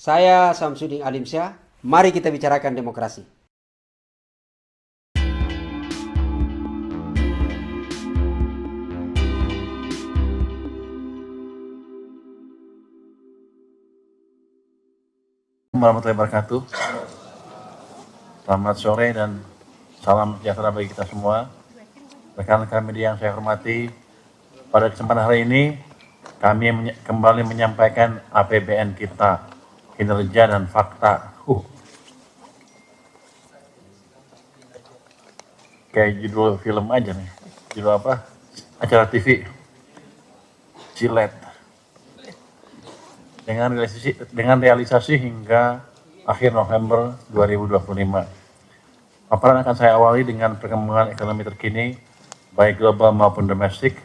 Saya Samsudin Alimsyah, mari kita bicarakan demokrasi. Warahmatullahi wabarakatuh. Selamat sore dan salam sejahtera bagi kita semua. Rekan-rekan media yang saya hormati, pada kesempatan hari ini kami kembali menyampaikan APBN kita, kinerja dan fakta. Kayak judul film aja nih. Judul apa? Acara TV. Cilet. Dengan realisasi hingga akhir November 2025. Paparan akan saya awali dengan perkembangan ekonomi terkini, baik global maupun domestik,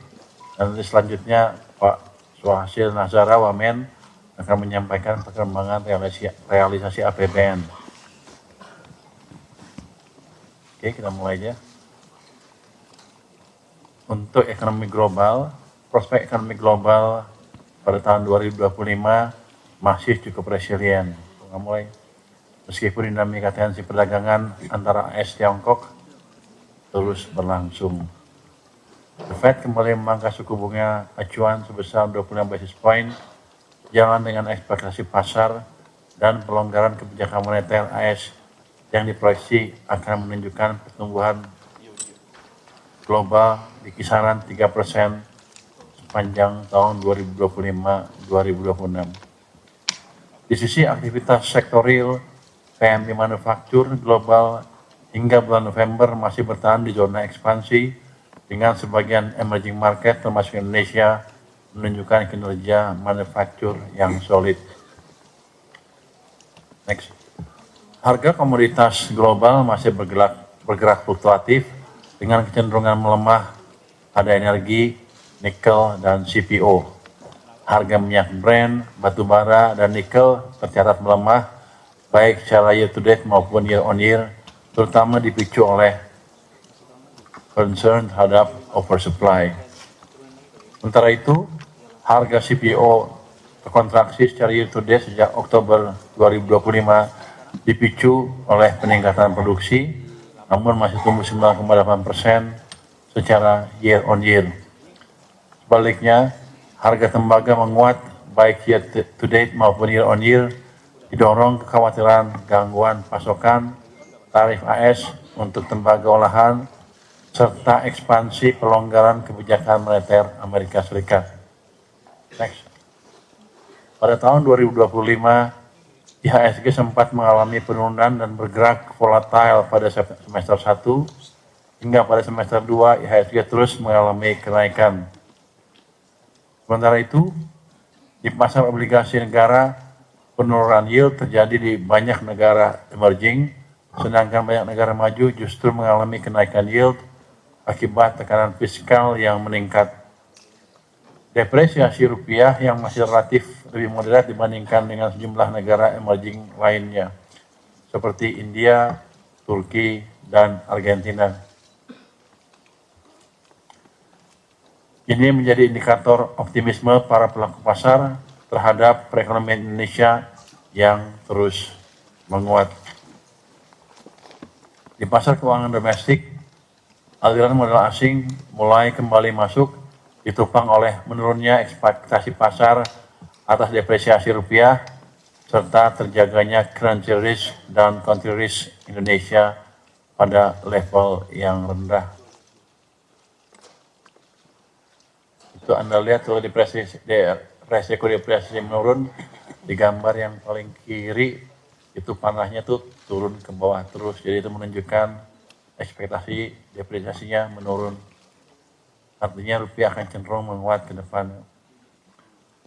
dan selanjutnya Pak Suhasil Nazara Wamen akan menyampaikan perkembangan realisasi APBN. Oke, kita mulai aja. Untuk ekonomi global, prospek ekonomi global pada tahun 2025 masih cukup resilient. Meskipun dinamika tensi perdagangan antara AS Tiongkok terus berlangsung. The Fed kembali memangkas suku bunga acuan sebesar 25 basis point, jalan dengan ekspektasi pasar dan pelonggaran kebijakan moneter AS yang diproyeksi akan menunjukkan pertumbuhan global di kisaran 3% sepanjang tahun 2025-2026. Di sisi aktivitas sektor real, PMI manufaktur global hingga bulan November masih bertahan di zona ekspansi dengan sebagian emerging market termasuk Indonesia menunjukkan kinerja manufaktur yang solid. Next. Harga komoditas global masih bergerak fluktuatif dengan kecenderungan melemah pada energi, nikel, dan CPO. Harga minyak Brent, batu bara, dan nikel tercatat melemah baik secara year to date maupun year on year, terutama dipicu oleh concern terhadap oversupply. Sementara itu, harga CPO terkontraksi secara year to date sejak Oktober 2025 dipicu oleh peningkatan produksi, namun masih tumbuh 9,8% secara year on year. Sebaliknya, harga tembaga menguat baik year to date maupun year on year, didorong kekhawatiran gangguan pasokan, tarif AS untuk tembaga olahan, serta ekspansi pelonggaran kebijakan moneter Amerika Serikat. Next. Pada tahun 2025, IHSG sempat mengalami penurunan dan bergerak volatile pada semester 1, hingga pada semester 2 IHSG terus mengalami kenaikan. Sementara itu, di pasar obligasi negara, penurunan yield terjadi di banyak negara emerging, sedangkan banyak negara maju justru mengalami kenaikan yield akibat tekanan fiskal yang meningkat. Depresiasi rupiah yang masih relatif lebih moderat dibandingkan dengan sejumlah negara emerging lainnya, seperti India, Turki, dan Argentina. Ini menjadi indikator optimisme para pelaku pasar terhadap perekonomian Indonesia yang terus menguat. Di pasar keuangan domestik, aliran modal asing mulai kembali masuk, ditopang oleh menurunnya ekspektasi pasar atas depresiasi rupiah, serta terjaganya currency risk dan country risk Indonesia pada level yang rendah. Itu Anda lihat kalau resiko depresiasi menurun, di gambar yang paling kiri itu panahnya tuh turun ke bawah terus, jadi itu menunjukkan ekspektasi depresiasinya menurun. Artinya rupiah akan cenderung menguat ke depan.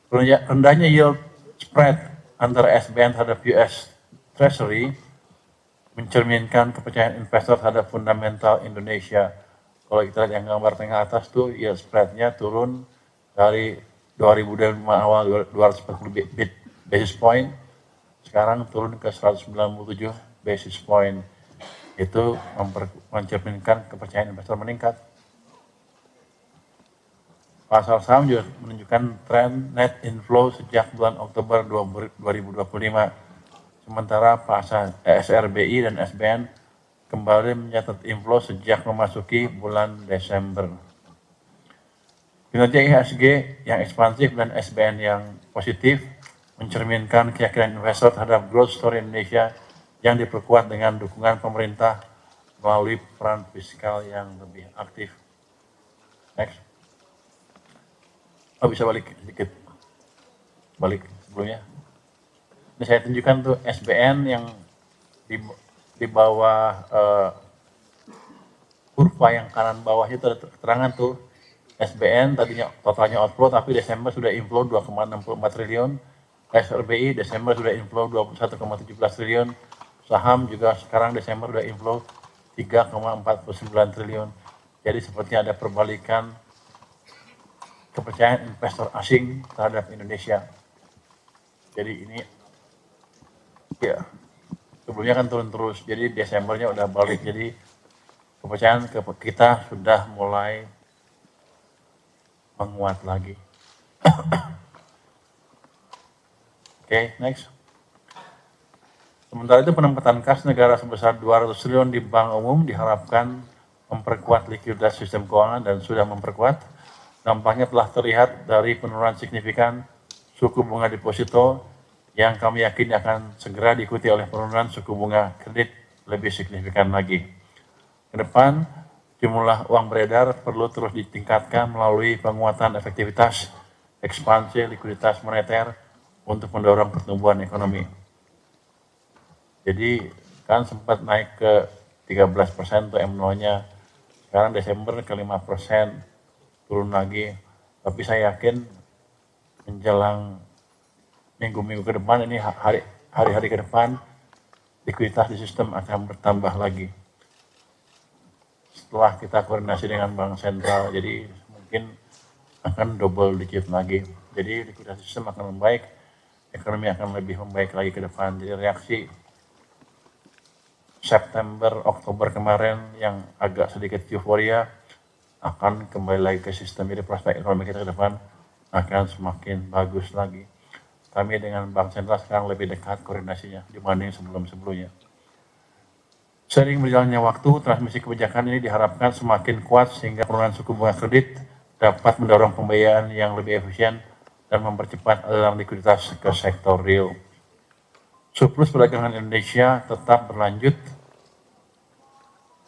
Rendahnya yield spread antara SBN terhadap US Treasury mencerminkan kepercayaan investor terhadap fundamental Indonesia. Kalau kita lihat yang gambar tengah atas tuh, yield spread-nya turun dari 2005 awal 240 basis point, sekarang turun ke 197 basis point. Itu mencerminkan kepercayaan investor meningkat. Pasar saham juga menunjukkan tren net inflow sejak bulan Oktober 2025. Sementara pasar SRBI dan SBN kembali mencatat inflow sejak memasuki bulan Desember. Kinerja IHSG yang ekspansif dan SBN yang positif mencerminkan keyakinan investor terhadap growth story Indonesia yang diperkuat dengan dukungan pemerintah melalui peran fiskal yang lebih aktif. Next. Oh, bisa balik sedikit. Balik sebelumnya. Ini saya tunjukkan tuh SBN yang di bawah kurva yang kanan bawahnya itu ada keterangan tuh SBN tadinya totalnya outflow tapi Desember sudah inflow 2,64 triliun, SRBI Desember sudah inflow 21,17 triliun, saham juga sekarang Desember sudah inflow 3,49 triliun. Jadi sepertinya ada perbalikan kepercayaan investor asing terhadap Indonesia. Jadi ini ya sebelumnya kan turun terus, jadi Desembernya udah balik, jadi kepercayaan kita sudah mulai menguat lagi. Oke, next. Sementara itu penempatan kas negara sebesar 200 triliun di bank umum diharapkan memperkuat likuiditas sistem keuangan dan sudah memperkuat. Dampaknya telah terlihat dari penurunan signifikan suku bunga deposito yang kami yakin akan segera diikuti oleh penurunan suku bunga kredit lebih signifikan lagi. Ke depan, jumlah uang beredar perlu terus ditingkatkan melalui penguatan efektivitas, ekspansi likuiditas moneter untuk mendorong pertumbuhan ekonomi. Jadi kan sempat naik ke 13% tuh M0-nya, sekarang Desember ke 5%, turun lagi. Tapi saya yakin menjelang minggu-minggu ke depan, ini hari-hari ke depan, likuiditas di sistem akan bertambah lagi. Setelah kita koordinasi dengan bank sentral, jadi mungkin akan double digit lagi. Jadi likuiditas sistem akan membaik, ekonomi akan lebih membaik lagi ke depan. Jadi reaksi September, Oktober kemarin yang agak sedikit euforia akan kembali lagi ke sistem. Jadi prospek ekonomi kita ke depan akan semakin bagus lagi. Kami dengan bank sentral sekarang lebih dekat koordinasinya dibanding sebelum-sebelumnya. Seiring berjalannya waktu, transmisi kebijakan ini diharapkan semakin kuat sehingga penurunan suku bunga kredit dapat mendorong pembiayaan yang lebih efisien dan mempercepat aliran likuiditas ke sektor real. Surplus perdagangan Indonesia tetap berlanjut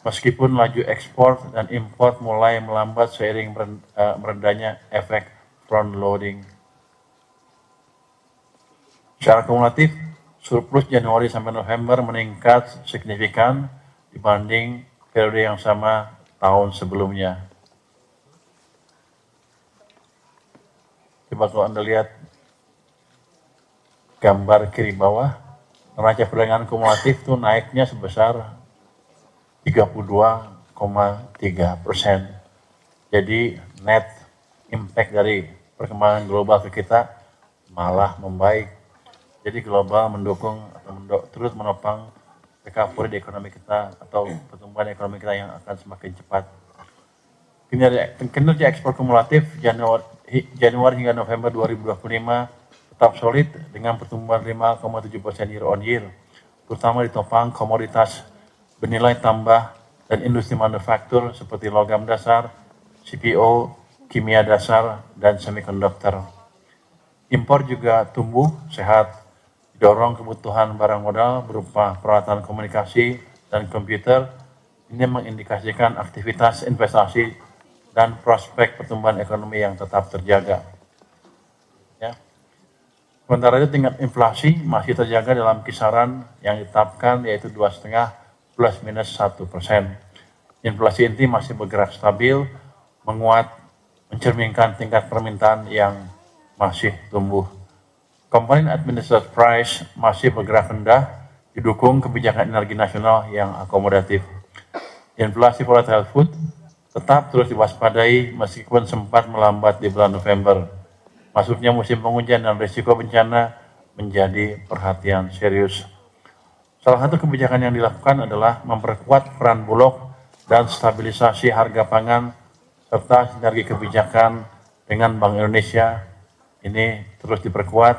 meskipun laju ekspor dan impor mulai melambat seiring merendahnya efek front loading. Secara kumulatif, surplus Januari sampai November meningkat signifikan dibanding periode yang sama tahun sebelumnya. Coba kalau Anda lihat gambar kiri bawah, neraca perdagangan kumulatif itu naiknya sebesar 32,3%. Jadi net impact dari perkembangan global ke kita malah membaik. Jadi global mendukung atau terus menopang recovery di ekonomi kita atau pertumbuhan ekonomi kita yang akan semakin cepat. Kinerja ekspor kumulatif Januari hingga November 2025 tetap solid dengan pertumbuhan 5,7% year on year, terutama ditopang komoditas bernilai tambah dan industri manufaktur seperti logam dasar, CPO, kimia dasar, dan semikonduktor. Impor juga tumbuh sehat, didorong kebutuhan barang modal berupa peralatan komunikasi dan komputer. Ini mengindikasikan aktivitas investasi dan prospek pertumbuhan ekonomi yang tetap terjaga. Ya. Sementara itu tingkat inflasi masih terjaga dalam kisaran yang ditetapkan yaitu 2,5 plus minus 1%. Inflasi inti masih bergerak stabil, menguat, mencerminkan tingkat permintaan yang masih tumbuh. Komponen administrative price masih bergerak rendah, didukung kebijakan energi nasional yang akomodatif. Inflasi volatile food tetap terus diwaspadai meskipun sempat melambat di bulan November. Masuknya musim penghujan dan risiko bencana menjadi perhatian serius. Salah satu kebijakan yang dilakukan adalah memperkuat peran Bulog dan stabilisasi harga pangan serta sinergi kebijakan dengan Bank Indonesia ini terus diperkuat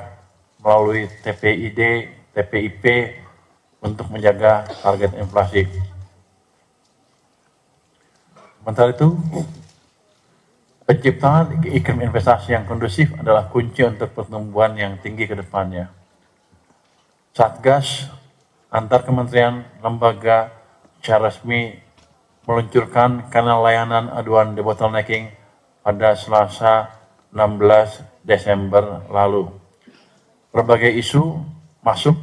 melalui TPID, TPIP untuk menjaga target inflasi. Sementara itu, penciptaan iklim investasi yang kondusif adalah kunci untuk pertumbuhan yang tinggi ke depannya. Satgas antar kementerian lembaga secara resmi meluncurkan kanal layanan aduan debottlenecking pada Selasa 16 Desember lalu. Berbagai isu masuk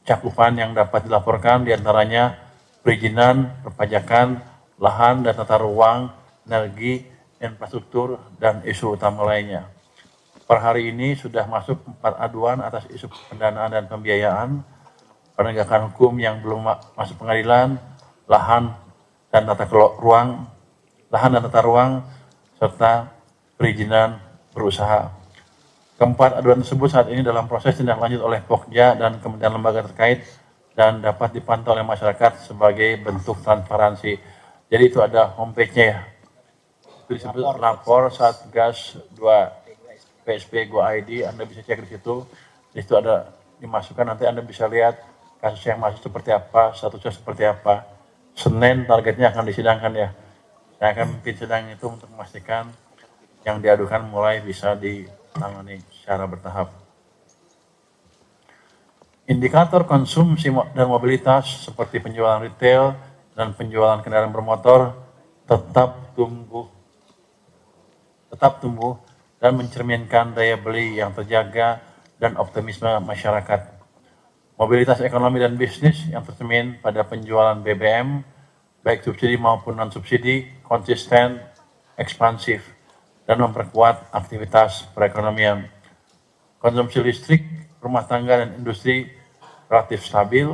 cakupan yang dapat dilaporkan diantaranya perizinan, perpajakan, lahan dan tata ruang, energi, infrastruktur, dan isu utama lainnya. Per hari ini sudah masuk 4 aduan atas isu pendanaan dan pembiayaan, penegakan hukum yang belum masuk pengadilan, lahan dan tata ruang, serta perizinan berusaha. Keempat aduan tersebut saat ini dalam proses tindak lanjut oleh Pokja dan kementerian lembaga terkait dan dapat dipantau oleh masyarakat sebagai bentuk transparansi. Jadi itu ada homepage-nya ya. Itu disebut lapor Satgas 2 PSP Go ID, Anda bisa cek di situ. Di situ ada dimasukkan, nanti Anda bisa lihat kasus yang masih seperti apa, statusnya seperti apa. Senin targetnya akan disidangkan ya. Saya akan memimpin sidang itu untuk memastikan yang diadukan mulai bisa ditangani secara bertahap. Indikator konsumsi dan mobilitas seperti penjualan retail dan penjualan kendaraan bermotor tetap tumbuh dan mencerminkan daya beli yang terjaga dan optimisme masyarakat. Mobilitas ekonomi dan bisnis yang tercermin pada penjualan BBM, baik subsidi maupun non-subsidi, konsisten, ekspansif, dan memperkuat aktivitas perekonomian. Konsumsi listrik, rumah tangga, dan industri relatif stabil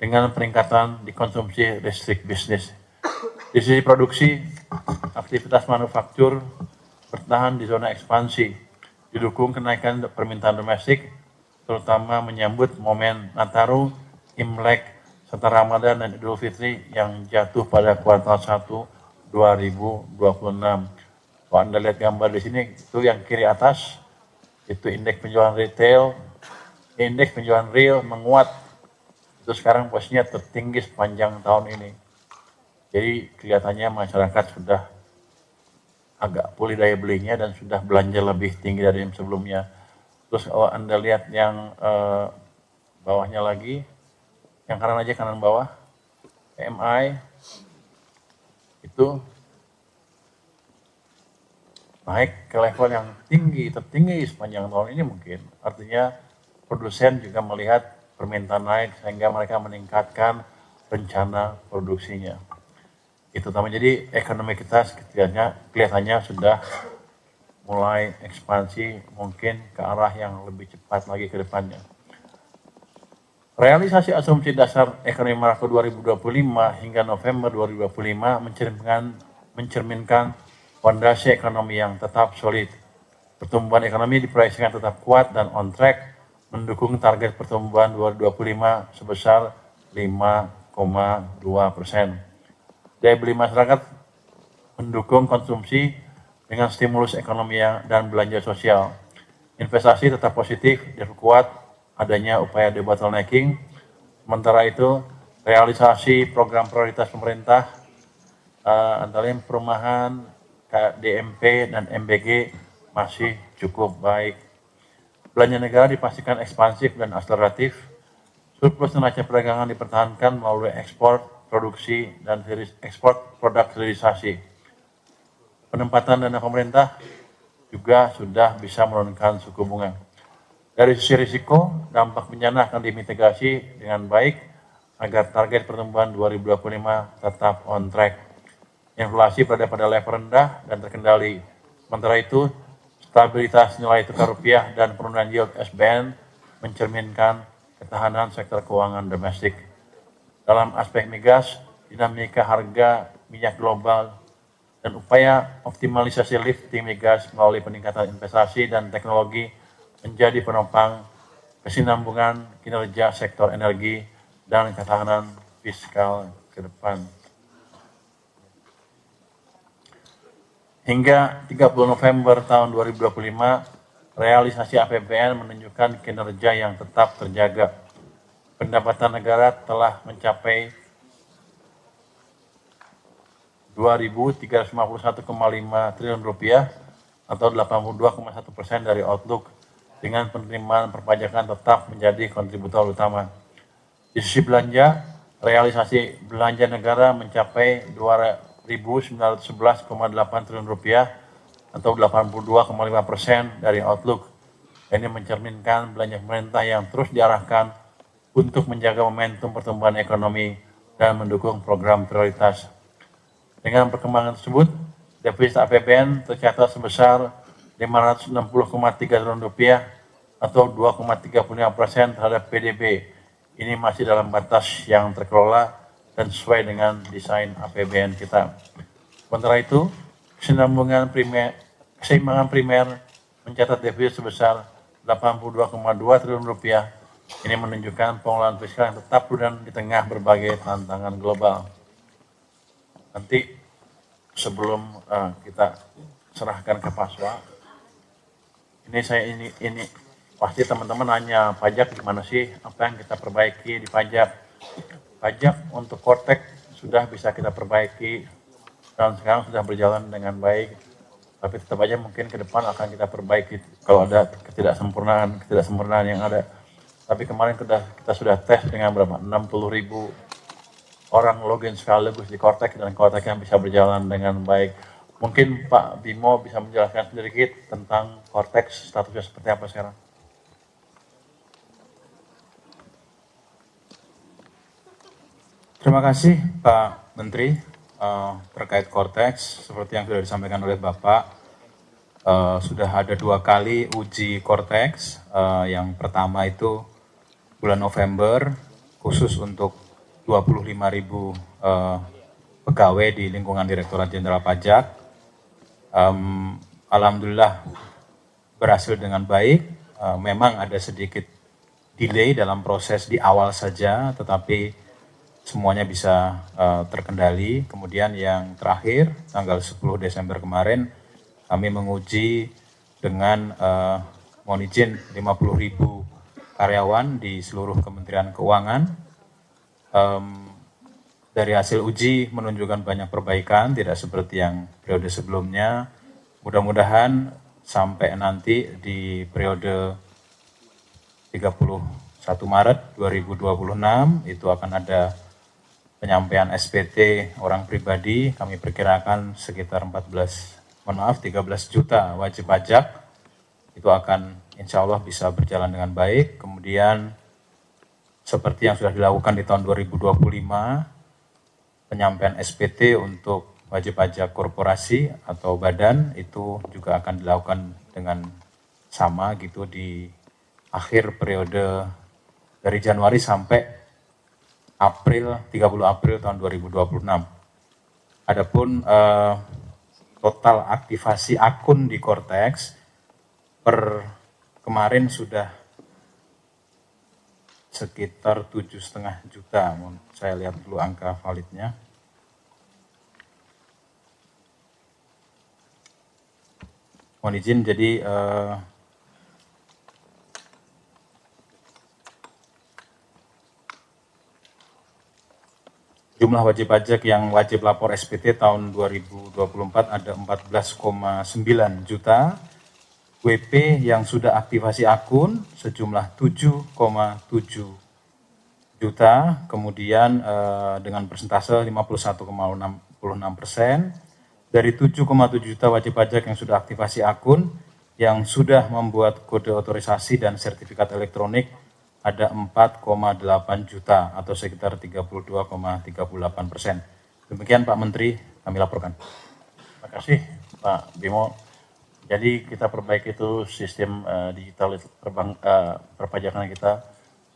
dengan peningkatan di konsumsi listrik bisnis. Di sisi produksi, aktivitas manufaktur bertahan di zona ekspansi, didukung kenaikan permintaan domestik, terutama menyambut momen Nataru, Imlek, serta Ramadan dan Idul Fitri yang jatuh pada kuartal 1 2026. Kalau Anda lihat gambar di sini, itu yang kiri atas, itu indeks penjualan retail, indeks penjualan real menguat. Itu sekarang posisinya tertinggi sepanjang tahun ini. Jadi kelihatannya masyarakat sudah agak pulih daya belinya dan sudah belanja lebih tinggi dari yang sebelumnya. Terus kalau Anda lihat yang bawahnya lagi, yang kanan bawah, PMI itu naik ke level yang tertinggi sepanjang tahun ini mungkin. Artinya produsen juga melihat permintaan naik sehingga mereka meningkatkan rencana produksinya. Itu utama. Jadi ekonomi kita kelihatannya sudah mulai ekspansi mungkin ke arah yang lebih cepat lagi ke depannya. Realisasi asumsi dasar ekonomi makro 2025 hingga November 2025 mencerminkan fondasi ekonomi yang tetap solid. Pertumbuhan ekonomi diproyeksikan tetap kuat dan on track, mendukung target pertumbuhan 2025 sebesar 5,2%. Daya beli masyarakat mendukung konsumsi dengan stimulus ekonomi dan belanja sosial. Investasi tetap positif, diperkuat adanya upaya debottlenecking. Sementara itu, realisasi program prioritas pemerintah antara lain perumahan, DMP, dan MBG masih cukup baik. Belanja negara dipastikan ekspansif dan akseleratif. Surplus neraca perdagangan dipertahankan melalui ekspor, produksi, dan ekspor produk hilirisasi. Penempatan dana pemerintah juga sudah bisa menurunkan suku bunga. Dari sisi risiko, dampak bencana akan dimitigasi dengan baik agar target pertumbuhan 2025 tetap on track. Inflasi berada pada level rendah dan terkendali. Sementara itu, stabilitas nilai tukar rupiah dan penurunan yield SBN mencerminkan ketahanan sektor keuangan domestik. Dalam aspek migas, dinamika harga minyak global dan upaya optimalisasi lifting migas melalui peningkatan investasi dan teknologi menjadi penopang kesinambungan kinerja sektor energi dan ketahanan fiskal ke depan. Hingga 30 November tahun 2025, realisasi APBN menunjukkan kinerja yang tetap terjaga. Pendapatan negara telah mencapai 2.351,5 triliun rupiah atau 82,1% dari outlook, dengan penerimaan perpajakan tetap menjadi kontributor utama. Di sisi belanja, realisasi belanja negara mencapai 2.911,8 triliun rupiah atau 82,5% dari outlook. Ini mencerminkan belanja pemerintah yang terus diarahkan untuk menjaga momentum pertumbuhan ekonomi dan mendukung program prioritas. Dengan perkembangan tersebut, defisit APBN tercatat sebesar 560,3 triliun rupiah atau 2,35% terhadap PDB. Ini masih dalam batas yang terkelola dan sesuai dengan desain APBN kita. Sementara itu, keseimbangan primer mencatat defisit sebesar 82,2 triliun rupiah. Ini menunjukkan pengelolaan fiskal yang tetap prudent di tengah berbagai tantangan global. Nanti sebelum kita serahkan ke Paswa, ini pasti teman-teman nanya pajak gimana sih, apa yang kita perbaiki di pajak. Pajak untuk Kortek sudah bisa kita perbaiki dan sekarang sudah berjalan dengan baik. Tapi tetap aja mungkin ke depan akan kita perbaiki kalau ada ketidaksempurnaan yang ada. Tapi kemarin kita sudah tes dengan berapa? 60.000 orang login sekaligus di Kortek dan Korteknya bisa berjalan dengan baik. Mungkin Pak Bimo bisa menjelaskan sedikit tentang Kortek statusnya seperti apa sekarang. Terima kasih Pak Menteri. Terkait Kortex, seperti yang sudah disampaikan oleh Bapak, sudah ada 2 kali uji Kortex. Yang pertama itu bulan November, khusus untuk 25.000 pegawai di lingkungan Direktorat Jenderal Pajak. Alhamdulillah berhasil dengan baik. Memang ada sedikit delay dalam proses di awal saja, tetapi semuanya bisa terkendali. Kemudian yang terakhir, tanggal 10 Desember kemarin, kami menguji dengan mohon izin 50.000 karyawan di seluruh Kementerian Keuangan. Dari hasil uji menunjukkan banyak perbaikan, tidak seperti yang periode sebelumnya. Mudah-mudahan sampai nanti di periode 31 Maret 2026 itu akan ada penyampaian SPT orang pribadi. Kami perkirakan sekitar 13 juta wajib pajak. Itu akan insya Allah bisa berjalan dengan baik. Kemudian seperti yang sudah dilakukan di tahun 2025, penyampaian SPT untuk wajib pajak korporasi atau badan itu juga akan dilakukan dengan sama gitu di akhir periode dari Januari sampai 30 April tahun 2026. Adapun total aktivasi akun di Kortex per kemarin sudah sekitar 7,5 juta. Saya lihat dulu angka validnya. Mohon izin, jadi jumlah wajib pajak yang wajib lapor SPT tahun 2024 ada 14,9 juta. WP yang sudah aktivasi akun sejumlah 7,7 juta. Kemudian dengan persentase 51,66%. Dari 7,7 juta wajib pajak yang sudah aktivasi akun, yang sudah membuat kode otorisasi dan sertifikat elektronik ada 4,8 juta atau sekitar 32,38%. Demikian Pak Menteri, kami laporkan. Terima kasih Pak Bimo. Jadi kita perbaiki itu sistem digital perpajakan kita.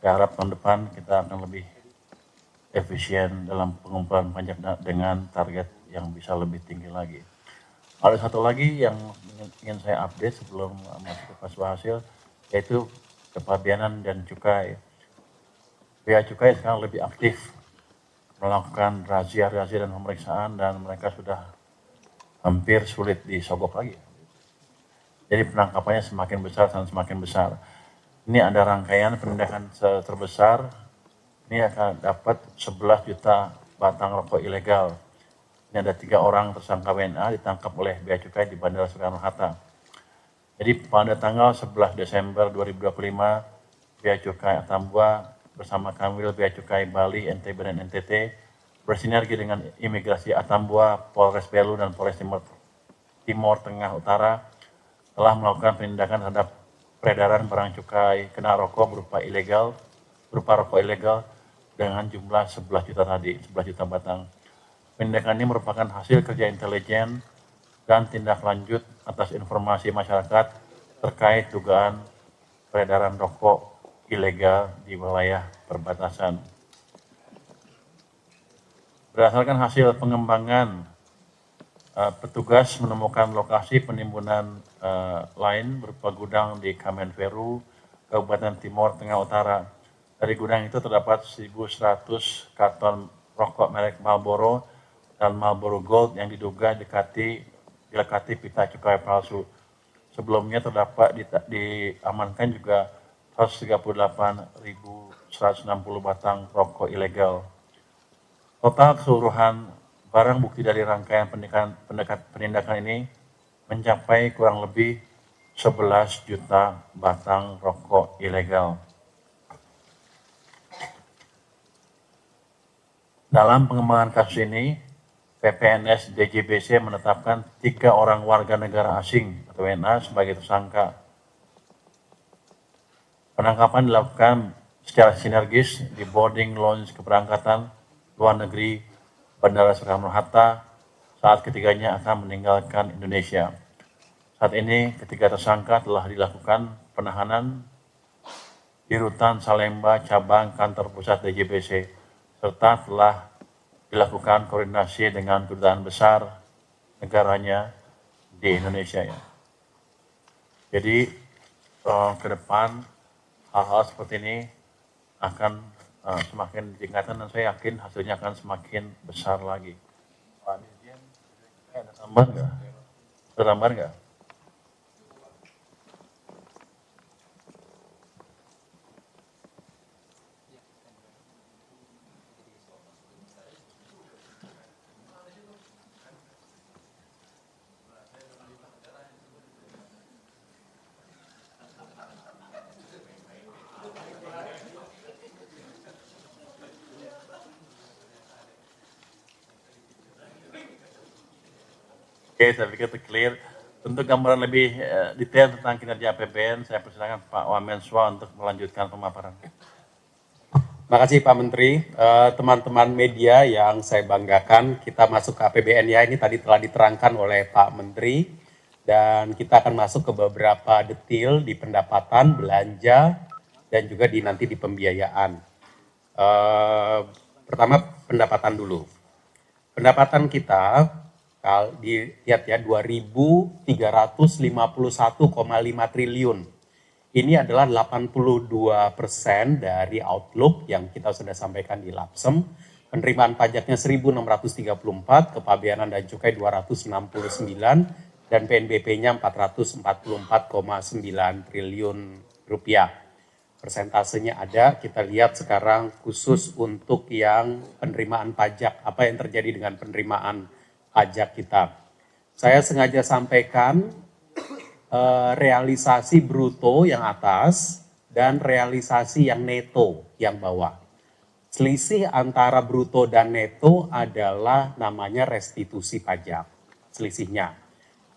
Saya harap tahun depan kita akan lebih efisien dalam pengumpulan pajak dengan target yang bisa lebih tinggi lagi. Ada satu lagi yang ingin saya update sebelum masuk ke Paswa hasil, yaitu kepabianan dan cukai. Bea Cukai sekarang lebih aktif melakukan razia dan pemeriksaan, dan mereka sudah hampir sulit disogok lagi. Jadi penangkapannya semakin besar dan semakin besar. Ini ada rangkaian penindakan terbesar. Ini akan dapat 11 juta batang rokok ilegal. Ini ada 3 orang tersangka WNA ditangkap oleh Bea Cukai di Bandara Soekarno-Hatta. Jadi pada tanggal 11 Desember 2025, Bea Cukai Atambua bersama Kanwil Bea Cukai Bali, NTB, dan NTT bersinergi dengan Imigrasi Atambua, Polres Belu, dan Polres Timur Tengah Utara telah melakukan penindakan terhadap peredaran barang cukai kena rokok berupa rokok ilegal dengan jumlah 11 juta tadi, 11 juta batang. Penindakan ini merupakan hasil kerja intelijen dan tindak lanjut atas informasi masyarakat terkait dugaan peredaran rokok ilegal di wilayah perbatasan. Berdasarkan hasil pengembangan, petugas menemukan lokasi penimbunan lain berupa gudang di Kamenveru, Kabupaten Timur Tengah Utara. Dari gudang itu terdapat 1.100 karton rokok merek Marlboro dan Marlboro Gold yang diduga dilekati pita cukai palsu. Sebelumnya terdapat diamankan juga 138.160 batang rokok ilegal. Total keseluruhan barang bukti dari rangkaian penindakan ini mencapai kurang lebih 11 juta batang rokok ilegal. Dalam pengembangan kasus ini, PPNS DJBC menetapkan 3 orang warga negara asing atau WNA sebagai tersangka. Penangkapan dilakukan secara sinergis di boarding lounge keberangkatan luar negeri Bandara Soekarno-Hatta saat ketiganya akan meninggalkan Indonesia. Saat ini ketiga tersangka telah dilakukan penahanan di Rutan Salemba cabang kantor pusat DJBC serta telah dilakukan koordinasi dengan kedutaan besar negaranya di Indonesia. Jadi ke depan hal-hal seperti ini akan semakin ditingkatkan dan saya yakin hasilnya akan semakin besar lagi. Pak Dirjen, ada tambahan nggak? Ada tambahan nggak? Oke, saya pikir itu clear. Untuk gambaran lebih detail tentang kinerja APBN, saya persilakan Pak Wamenswa untuk melanjutkan pemaparan. Terima kasih Pak Menteri. Teman-teman media yang saya banggakan, kita masuk ke APBN ya, ini tadi telah diterangkan oleh Pak Menteri. Dan kita akan masuk ke beberapa detail di pendapatan, belanja, dan juga nanti di pembiayaan. Pertama pendapatan dulu. Pendapatan kita, kalau dilihat ya 2.351,5 triliun. Ini adalah 82% dari outlook yang kita sudah sampaikan di LAPSEM. Penerimaan pajaknya 1.634, kepabeanan dan cukai 269, dan PNBP-nya 444,9 triliun rupiah. Persentasenya ada, kita lihat sekarang khusus untuk yang penerimaan pajak, apa yang terjadi dengan penerimaan pajak kita. Saya sengaja sampaikan realisasi bruto yang atas dan realisasi yang neto yang bawah. Selisih antara bruto dan neto adalah namanya restitusi pajak, selisihnya.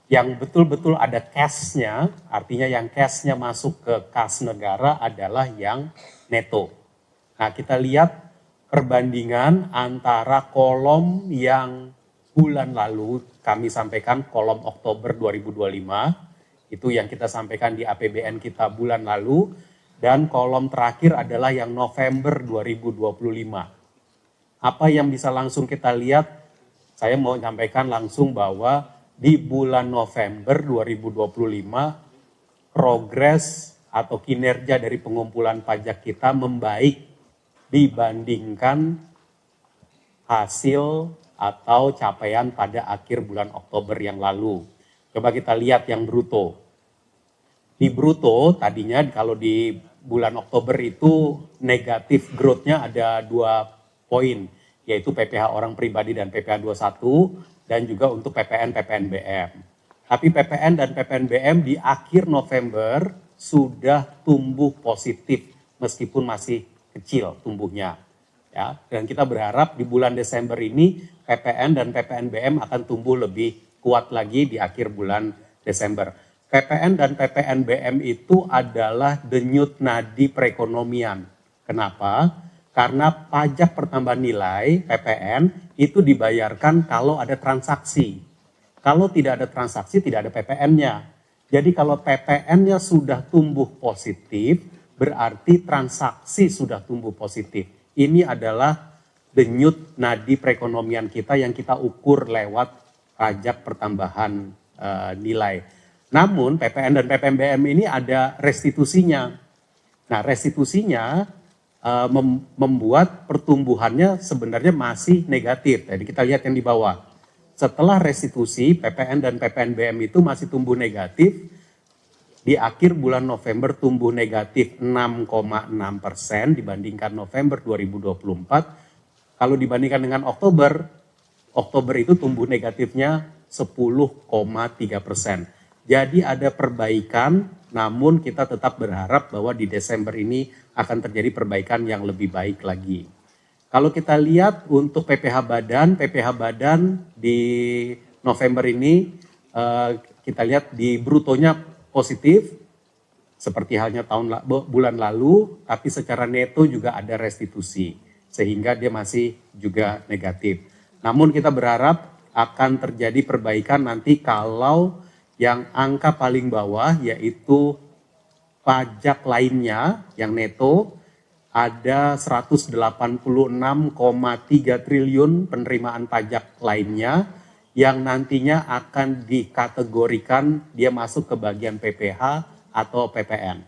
Yang betul-betul ada cash-nya, artinya yang cash-nya masuk ke kas negara adalah yang neto. Nah, kita lihat perbandingan antara kolom yang bulan lalu kami sampaikan kolom Oktober 2025, itu yang kita sampaikan di APBN kita bulan lalu, dan kolom terakhir adalah yang November 2025. Apa yang bisa langsung kita lihat, saya mau sampaikan langsung bahwa di bulan November 2025, progres atau kinerja dari pengumpulan pajak kita membaik dibandingkan hasil atau capaian pada akhir bulan Oktober yang lalu. Coba kita lihat yang bruto. Di bruto tadinya kalau di bulan Oktober itu negatif growth-nya ada 2 poin, yaitu PPh orang pribadi dan PPh 21 dan juga untuk PPN PPNBM. Tapi PPN dan PPNBM di akhir November sudah tumbuh positif meskipun masih kecil tumbuhnya. Ya, dan kita berharap di bulan Desember ini PPN dan PPNBM akan tumbuh lebih kuat lagi di akhir bulan Desember. PPN dan PPNBM itu adalah denyut nadi perekonomian. Kenapa? Karena pajak pertambahan nilai PPN itu dibayarkan kalau ada transaksi. Kalau tidak ada transaksi, tidak ada PPN-nya. Jadi kalau PPN-nya sudah tumbuh positif, berarti transaksi sudah tumbuh positif. Ini adalah denyut nadi perekonomian kita yang kita ukur lewat pajak pertambahan nilai. Namun PPN dan PPNBM ini ada restitusinya. Nah, restitusinya membuat pertumbuhannya sebenarnya masih negatif. Jadi kita lihat yang di bawah. Setelah restitusi, PPN dan PPNBM itu masih tumbuh negatif. Di akhir bulan November tumbuh negatif 6,6% dibandingkan November 2024. Kalau dibandingkan dengan Oktober itu tumbuh negatifnya 10,3%. Jadi ada perbaikan, namun kita tetap berharap bahwa di Desember ini akan terjadi perbaikan yang lebih baik lagi. Kalau kita lihat untuk PPh badan di November ini kita lihat di brutonya positif, seperti halnya bulan lalu, tapi secara neto juga ada restitusi, sehingga dia masih juga negatif. Namun kita berharap akan terjadi perbaikan nanti kalau yang angka paling bawah yaitu pajak lainnya yang neto ada 186,3 triliun penerimaan pajak lainnya yang nantinya akan dikategorikan dia masuk ke bagian PPh atau PPN.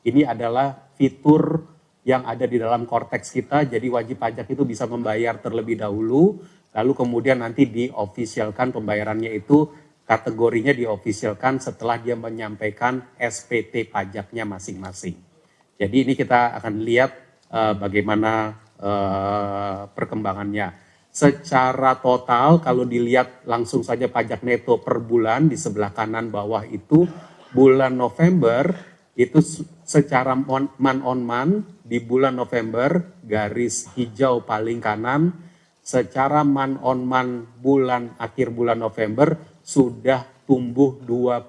Ini adalah fitur yang ada di dalam korteks kita, jadi wajib pajak itu bisa membayar terlebih dahulu, lalu kemudian nanti diofisialkan pembayarannya itu, kategorinya diofisialkan setelah dia menyampaikan SPT pajaknya masing-masing. Jadi ini kita akan lihat bagaimana perkembangannya. Secara total kalau dilihat langsung saja pajak neto per bulan di sebelah kanan bawah itu, bulan November itu secara man on man di bulan November garis hijau paling kanan, secara man on man akhir bulan November sudah tumbuh 2,5%.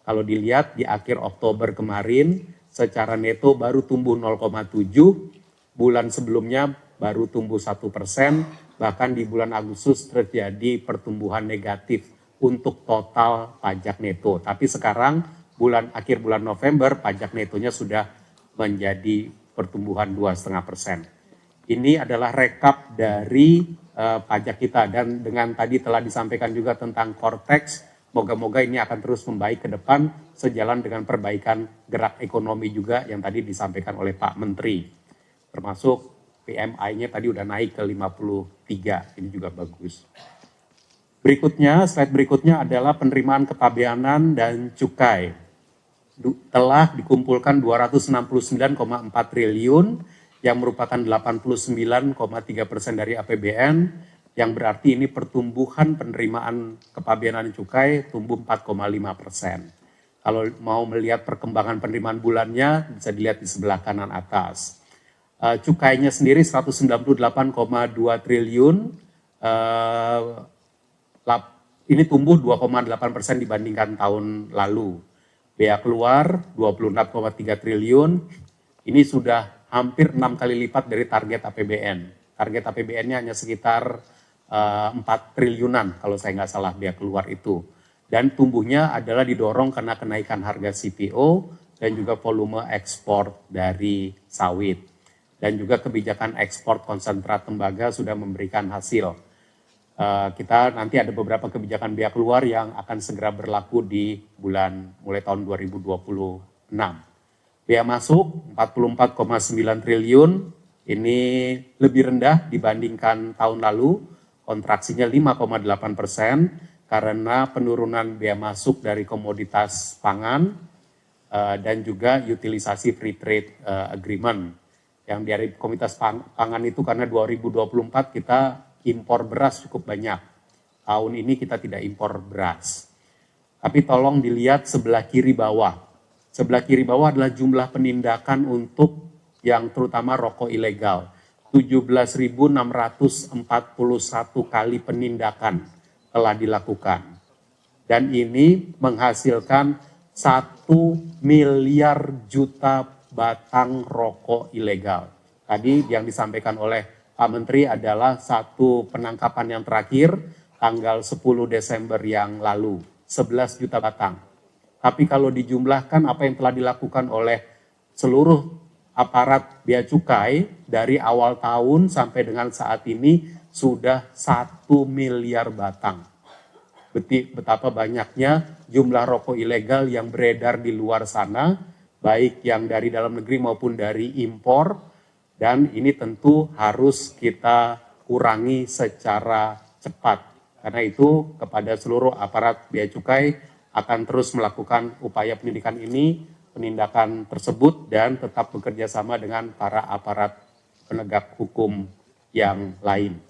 Kalau dilihat di akhir Oktober kemarin, secara neto baru tumbuh 0,7, bulan sebelumnya baru tumbuh 1%, bahkan di bulan Agustus terjadi pertumbuhan negatif untuk total pajak neto. Tapi sekarang akhir bulan November pajak netonya sudah menjadi pertumbuhan 2,5%. Ini adalah rekap dari pajak kita, dan dengan tadi telah disampaikan juga tentang korteks, moga-moga ini akan terus membaik ke depan sejalan dengan perbaikan gerak ekonomi juga yang tadi disampaikan oleh Pak Menteri. Termasuk PMI-nya tadi udah naik ke 53, ini juga bagus. Slide berikutnya adalah penerimaan kepabeanan dan cukai. Telah dikumpulkan 269,4 triliun, yang merupakan 89,3% dari APBN, yang berarti ini pertumbuhan penerimaan kepabeanan cukai tumbuh 4,5%. Kalau mau melihat perkembangan penerimaan bulannya, bisa dilihat di sebelah kanan atas. Cukainya sendiri 198,2 triliun, ini tumbuh 2,8% dibandingkan tahun lalu. Bea keluar 26,3 triliun, ini sudah hampir 6 kali lipat dari target APBN. Target APBN-nya hanya sekitar 4 triliunan kalau saya nggak salah bea keluar itu. Dan tumbuhnya adalah didorong karena kenaikan harga CPO dan juga volume ekspor dari sawit. Dan juga kebijakan ekspor konsentrat tembaga sudah memberikan hasil. Kita nanti ada beberapa kebijakan bea keluar yang akan segera berlaku di mulai tahun 2026. Bea masuk 44,9 triliun, Ini lebih rendah dibandingkan tahun lalu, kontraksinya 5,8% karena penurunan biaya masuk dari komoditas pangan dan juga utilisasi free trade agreement. Yang dari komoditas pangan itu karena 2024 kita impor beras cukup banyak. Tahun ini kita tidak impor beras. Tapi tolong dilihat sebelah kiri bawah. Sebelah kiri bawah adalah jumlah penindakan untuk yang terutama rokok ilegal. 17.641 kali penindakan telah dilakukan. Dan ini menghasilkan 1 miliar juta batang rokok ilegal. Tadi yang disampaikan oleh Pak Menteri adalah satu penangkapan yang terakhir tanggal 10 Desember yang lalu. 11 juta batang. Tapi kalau dijumlahkan apa yang telah dilakukan oleh seluruh aparat bea cukai dari awal tahun sampai dengan saat ini sudah 1 miliar batang. Betapa banyaknya jumlah rokok ilegal yang beredar di luar sana, baik yang dari dalam negeri maupun dari impor, dan ini tentu harus kita kurangi secara cepat. Karena itu kepada seluruh aparat bea cukai akan terus melakukan upaya penindakan tersebut dan tetap bekerja sama dengan para aparat penegak hukum yang lain.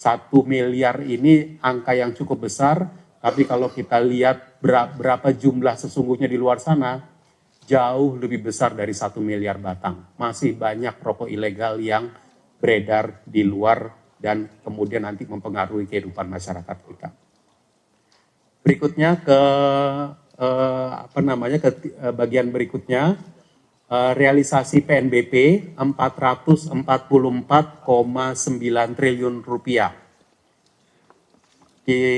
1 miliar ini angka yang cukup besar, tapi kalau kita lihat berapa jumlah sesungguhnya di luar sana, jauh lebih besar dari 1 miliar batang. Masih banyak rokok ilegal yang beredar di luar dan kemudian nanti mempengaruhi kehidupan masyarakat kita. Berikutnya ke bagian berikutnya, realisasi PNBP 444,9 triliun rupiah.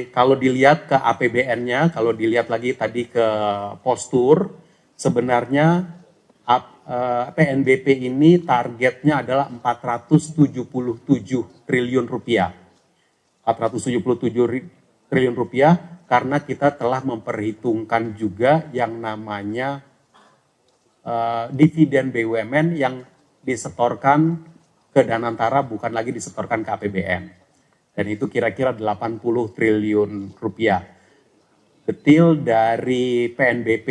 Kalau dilihat ke APBN-nya, kalau dilihat lagi tadi ke postur, sebenarnya PNBP ini targetnya adalah 477 triliun rupiah. 477 triliun rupiah karena kita telah memperhitungkan juga yang namanya dividen BUMN yang disetorkan ke Danantara, bukan lagi disetorkan ke APBN. Dan itu kira-kira 80 triliun rupiah. Detil dari PNBP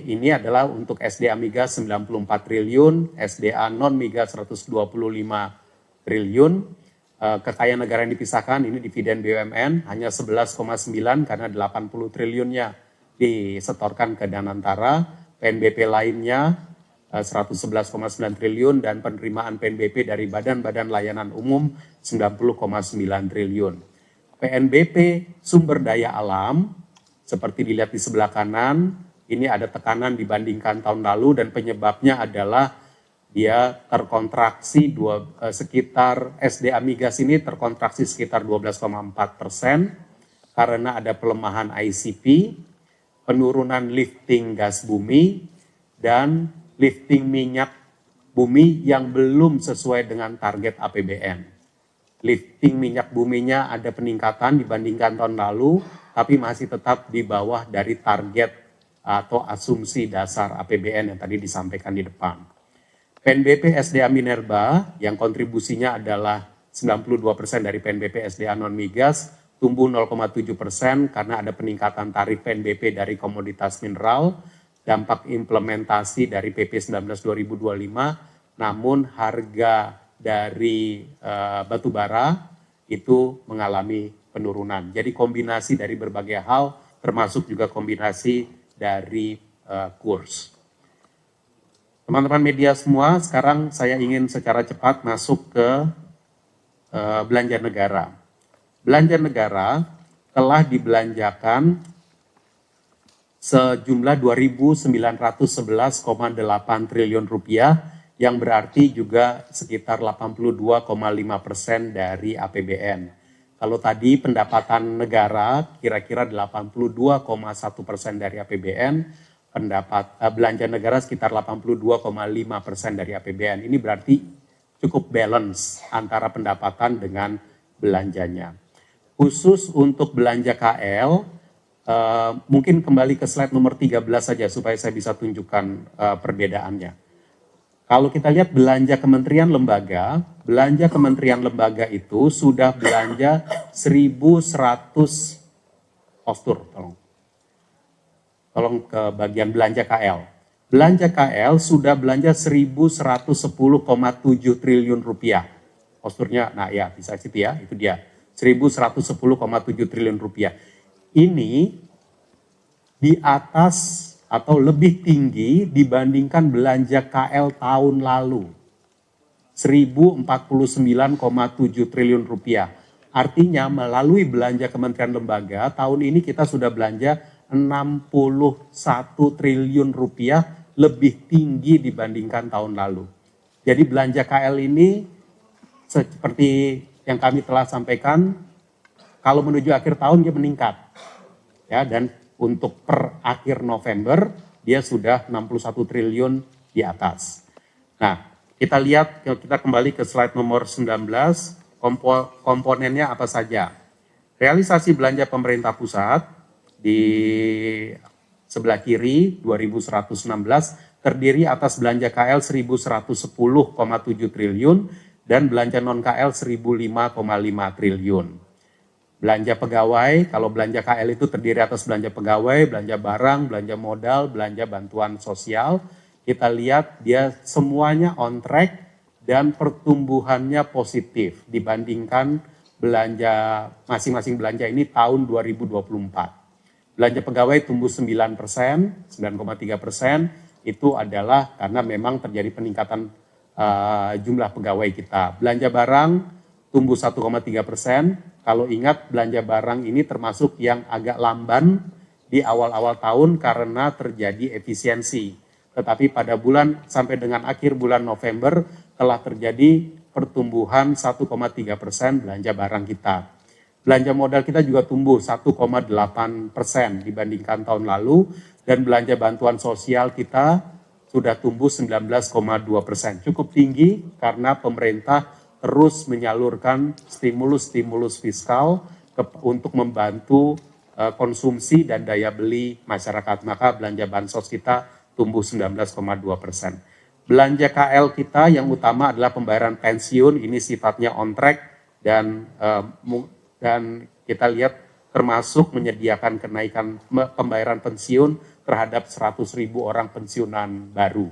ini adalah untuk SDA Migas 94 triliun, SDA non-migas 125 triliun, kekayaan negara yang dipisahkan ini dividen BUMN hanya 11,9 karena 80 triliunnya disetorkan ke Danantara, PNBP lainnya 111,9 triliun dan penerimaan PNBP dari badan-badan layanan umum 90,9 triliun. PNBP sumber daya alam seperti dilihat di sebelah kanan, ini ada tekanan dibandingkan tahun lalu dan penyebabnya adalah dia terkontraksi sekitar SDA Migas ini terkontraksi sekitar 12,4% karena ada pelemahan ICP, penurunan lifting gas bumi, dan lifting minyak bumi yang belum sesuai dengan target APBN. Lifting minyak buminya ada peningkatan dibandingkan tahun lalu, tapi masih tetap di bawah dari target atau asumsi dasar APBN yang tadi disampaikan di depan. PNBP SDA Minerba yang kontribusinya adalah 92% dari PNBP SDA non-migas tumbuh 0,7% karena ada peningkatan tarif PNBP dari komoditas mineral, dampak implementasi dari PP 19 2025, namun harga dari batubara itu mengalami penurunan. Jadi kombinasi dari berbagai hal, termasuk juga kombinasi dari kurs. Teman-teman media semua, sekarang saya ingin secara cepat masuk ke belanja negara. Belanja negara telah dibelanjakan sejumlah 2.911,8 triliun rupiah, yang berarti juga sekitar 82,5% dari APBN. Kalau tadi pendapatan negara kira-kira 82,1% dari APBN, belanja negara sekitar 82,5% dari APBN. Ini berarti cukup balance antara pendapatan dengan belanjanya. Khusus untuk belanja KL, mungkin kembali ke slide nomor 13 saja supaya saya bisa tunjukkan perbedaannya. Kalau kita lihat belanja kementerian lembaga belanja kementerian lembaga itu sudah belanja 1.100 postur, tolong ke bagian belanja KL. Belanja KL sudah belanja 1.110,7 triliun rupiah. Posturnya, nah ya bisa situ ya, itu dia. 1.110,7 triliun rupiah. Ini di atas atau lebih tinggi dibandingkan belanja KL tahun lalu. 1.049,7 triliun rupiah. Artinya melalui belanja kementerian lembaga, tahun ini kita sudah belanja 61 triliun rupiah lebih tinggi dibandingkan tahun lalu. Jadi belanja KL ini seperti yang kami telah sampaikan, kalau menuju akhir tahun dia meningkat. Ya, dan untuk per akhir November dia sudah 61 triliun di atas. Nah, kita lihat, kita kembali ke slide nomor 19, komponennya apa saja. Realisasi belanja pemerintah pusat di sebelah kiri 2116 terdiri atas belanja KL 1110,7 triliun dan belanja non KL 1005,5 triliun. Belanja pegawai, kalau belanja KL itu terdiri atas belanja pegawai, belanja barang, belanja modal, belanja bantuan sosial. Kita lihat dia semuanya on track dan pertumbuhannya positif dibandingkan belanja masing-masing belanja ini tahun 2024. Belanja pegawai tumbuh 9%, 9,3%, itu adalah karena memang terjadi peningkatan jumlah pegawai kita. Belanja barang tumbuh 1,3%, kalau ingat belanja barang ini termasuk yang agak lamban di awal-awal tahun karena terjadi efisiensi. Tetapi pada bulan sampai dengan akhir bulan November telah terjadi pertumbuhan 1,3% belanja barang kita. Belanja modal kita juga tumbuh 1,8% dibandingkan tahun lalu dan belanja bantuan sosial kita sudah tumbuh 19,2%. Cukup tinggi karena pemerintah terus menyalurkan stimulus-stimulus fiskal untuk membantu konsumsi dan daya beli masyarakat. Maka belanja bansos kita tumbuh 19,2%. Belanja KL kita yang utama adalah pembayaran pensiun, ini sifatnya on track dan kita lihat termasuk menyediakan kenaikan pembayaran pensiun terhadap 100.000 orang pensiunan baru.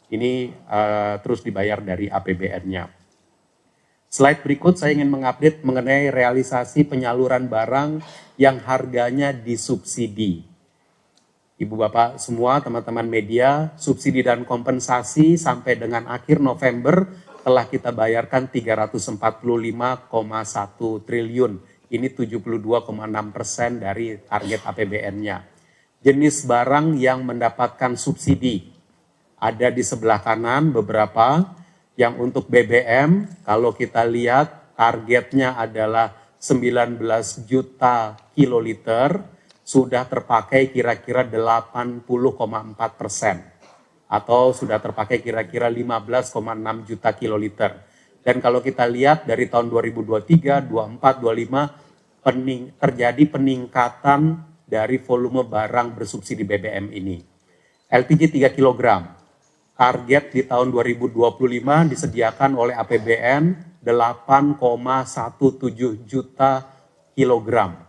Ini terus dibayar dari APBN-nya. Slide berikut saya ingin mengupdate mengenai realisasi penyaluran barang yang harganya disubsidi. Ibu Bapak semua, teman-teman media, subsidi dan kompensasi sampai dengan akhir November telah kita bayarkan 345,1 triliun. Ini 72,6% dari target APBN-nya. Jenis barang yang mendapatkan subsidi ada di sebelah kanan beberapa. Yang untuk BBM, kalau kita lihat targetnya adalah 19 juta kiloliter, sudah terpakai kira-kira 80,4%. Atau sudah terpakai kira-kira 15,6 juta kiloliter. Dan kalau kita lihat dari tahun 2023, 24, 25, terjadi peningkatan dari volume barang bersubsidi BBM ini. LPG 3 kg. Target di tahun 2025 disediakan oleh APBN 8,17 juta kilogram.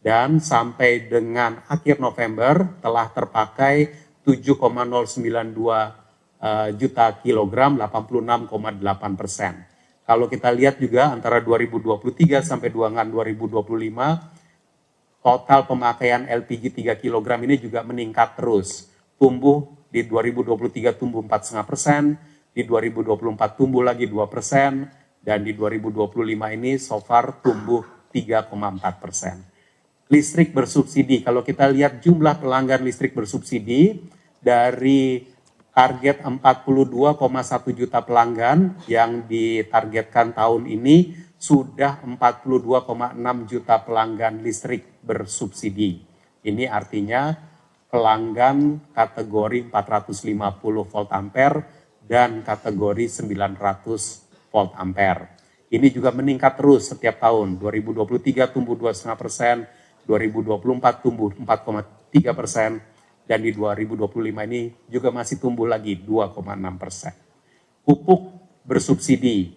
Dan sampai dengan akhir November telah terpakai 7,092 juta kilogram, 86,8%. Kalau kita lihat juga antara 2023 sampai dengan 2025, total pemakaian LPG 3 kg ini juga meningkat terus. Tumbuh di 2023 tumbuh 4,5%, di 2024 tumbuh lagi 2%, dan di 2025 ini so far tumbuh 3,4%. Listrik bersubsidi, kalau kita lihat jumlah pelanggan listrik bersubsidi dari target 42,1 juta pelanggan yang ditargetkan tahun ini sudah 42,6 juta pelanggan listrik bersubsidi. Ini artinya pelanggan kategori 450 volt ampere dan kategori 900 volt ampere. Ini juga meningkat terus setiap tahun. 2023 tumbuh 2,5%, 2024 tumbuh 4,3%, dan di 2025 ini juga masih tumbuh lagi 2,6%. Pupuk bersubsidi,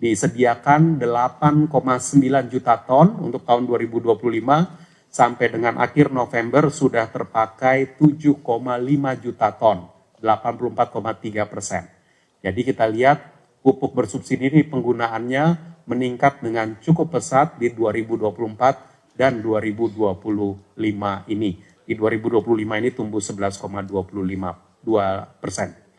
Disediakan 8,9 juta ton untuk tahun 2025, sampai dengan akhir November sudah terpakai 7,5 juta ton, 84,3%. Jadi kita lihat pupuk bersubsidi ini penggunaannya meningkat dengan cukup pesat di 2024 dan 2025 ini. Di 2025 ini tumbuh 11,25%.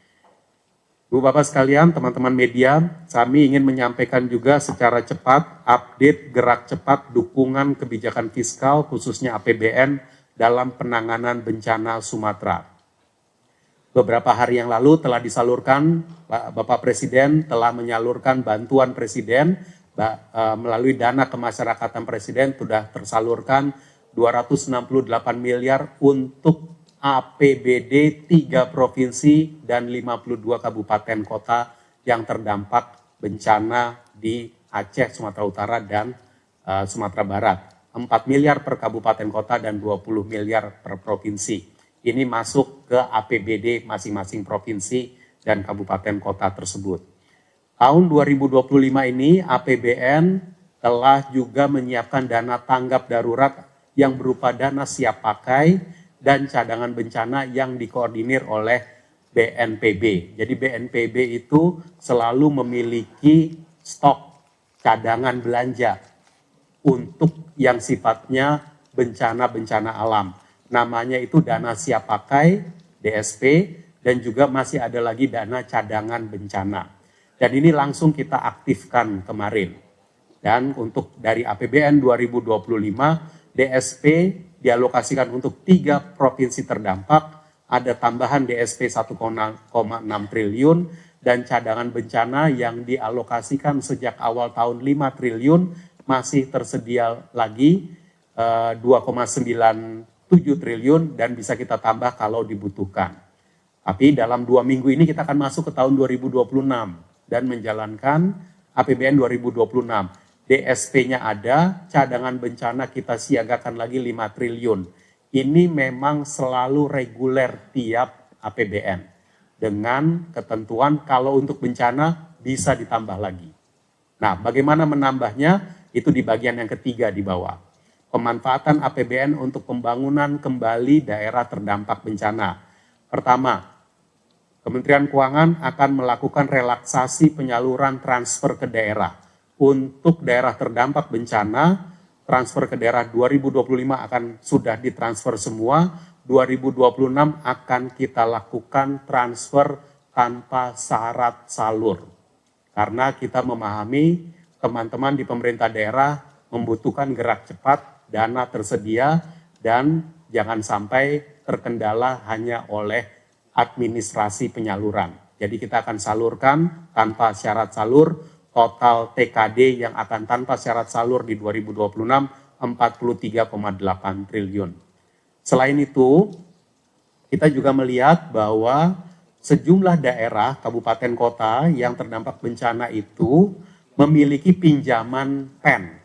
Ibu Bapak sekalian, teman-teman media, kami ingin menyampaikan juga secara cepat update gerak cepat dukungan kebijakan fiskal khususnya APBN dalam penanganan bencana Sumatera. Beberapa hari yang lalu telah disalurkan, Bapak Presiden telah menyalurkan bantuan Presiden melalui dana kemasyarakatan Presiden sudah tersalurkan 268 miliar untuk APBD 3 provinsi dan 52 kabupaten kota yang terdampak bencana di Aceh, Sumatera Utara, dan Sumatera Barat. 4 miliar per kabupaten kota dan 20 miliar per provinsi. Ini masuk ke APBD masing-masing provinsi dan kabupaten kota tersebut. Tahun 2025 ini APBN telah juga menyiapkan dana tanggap darurat yang berupa dana siap pakai dan cadangan bencana yang dikoordinir oleh BNPB. Jadi BNPB itu selalu memiliki stok cadangan belanja untuk yang sifatnya bencana-bencana alam. Namanya itu dana siap pakai, DSP, dan juga masih ada lagi dana cadangan bencana. Dan ini langsung kita aktifkan kemarin. Dan untuk dari APBN 2025, DSP dialokasikan untuk 3 provinsi terdampak, ada tambahan DSP 1,6 triliun, dan cadangan bencana yang dialokasikan sejak awal tahun 5 triliun, masih tersedia lagi 2,97 triliun dan bisa kita tambah kalau dibutuhkan. Tapi dalam 2 minggu ini kita akan masuk ke tahun 2026 dan menjalankan APBN 2026. DSP-nya ada, cadangan bencana kita siagakan lagi 5 triliun. Ini memang selalu reguler tiap APBN. Dengan ketentuan kalau untuk bencana bisa ditambah lagi. Nah, bagaimana menambahnya? Itu di bagian yang ketiga di bawah. Pemanfaatan APBN untuk pembangunan kembali daerah terdampak bencana. Pertama, Kementerian Keuangan akan melakukan relaksasi penyaluran transfer ke daerah. Untuk daerah terdampak bencana, transfer ke daerah 2025 akan sudah ditransfer semua, 2026 akan kita lakukan transfer tanpa syarat salur. Karena kita memahami teman-teman di pemerintah daerah membutuhkan gerak cepat, dana tersedia, dan jangan sampai terkendala hanya oleh administrasi penyaluran. Jadi kita akan salurkan tanpa syarat salur. Total TKD yang akan tanpa syarat salur di 2026, 43,8 triliun. Selain itu, kita juga melihat bahwa sejumlah daerah, kabupaten kota yang terdampak bencana itu memiliki pinjaman PEN.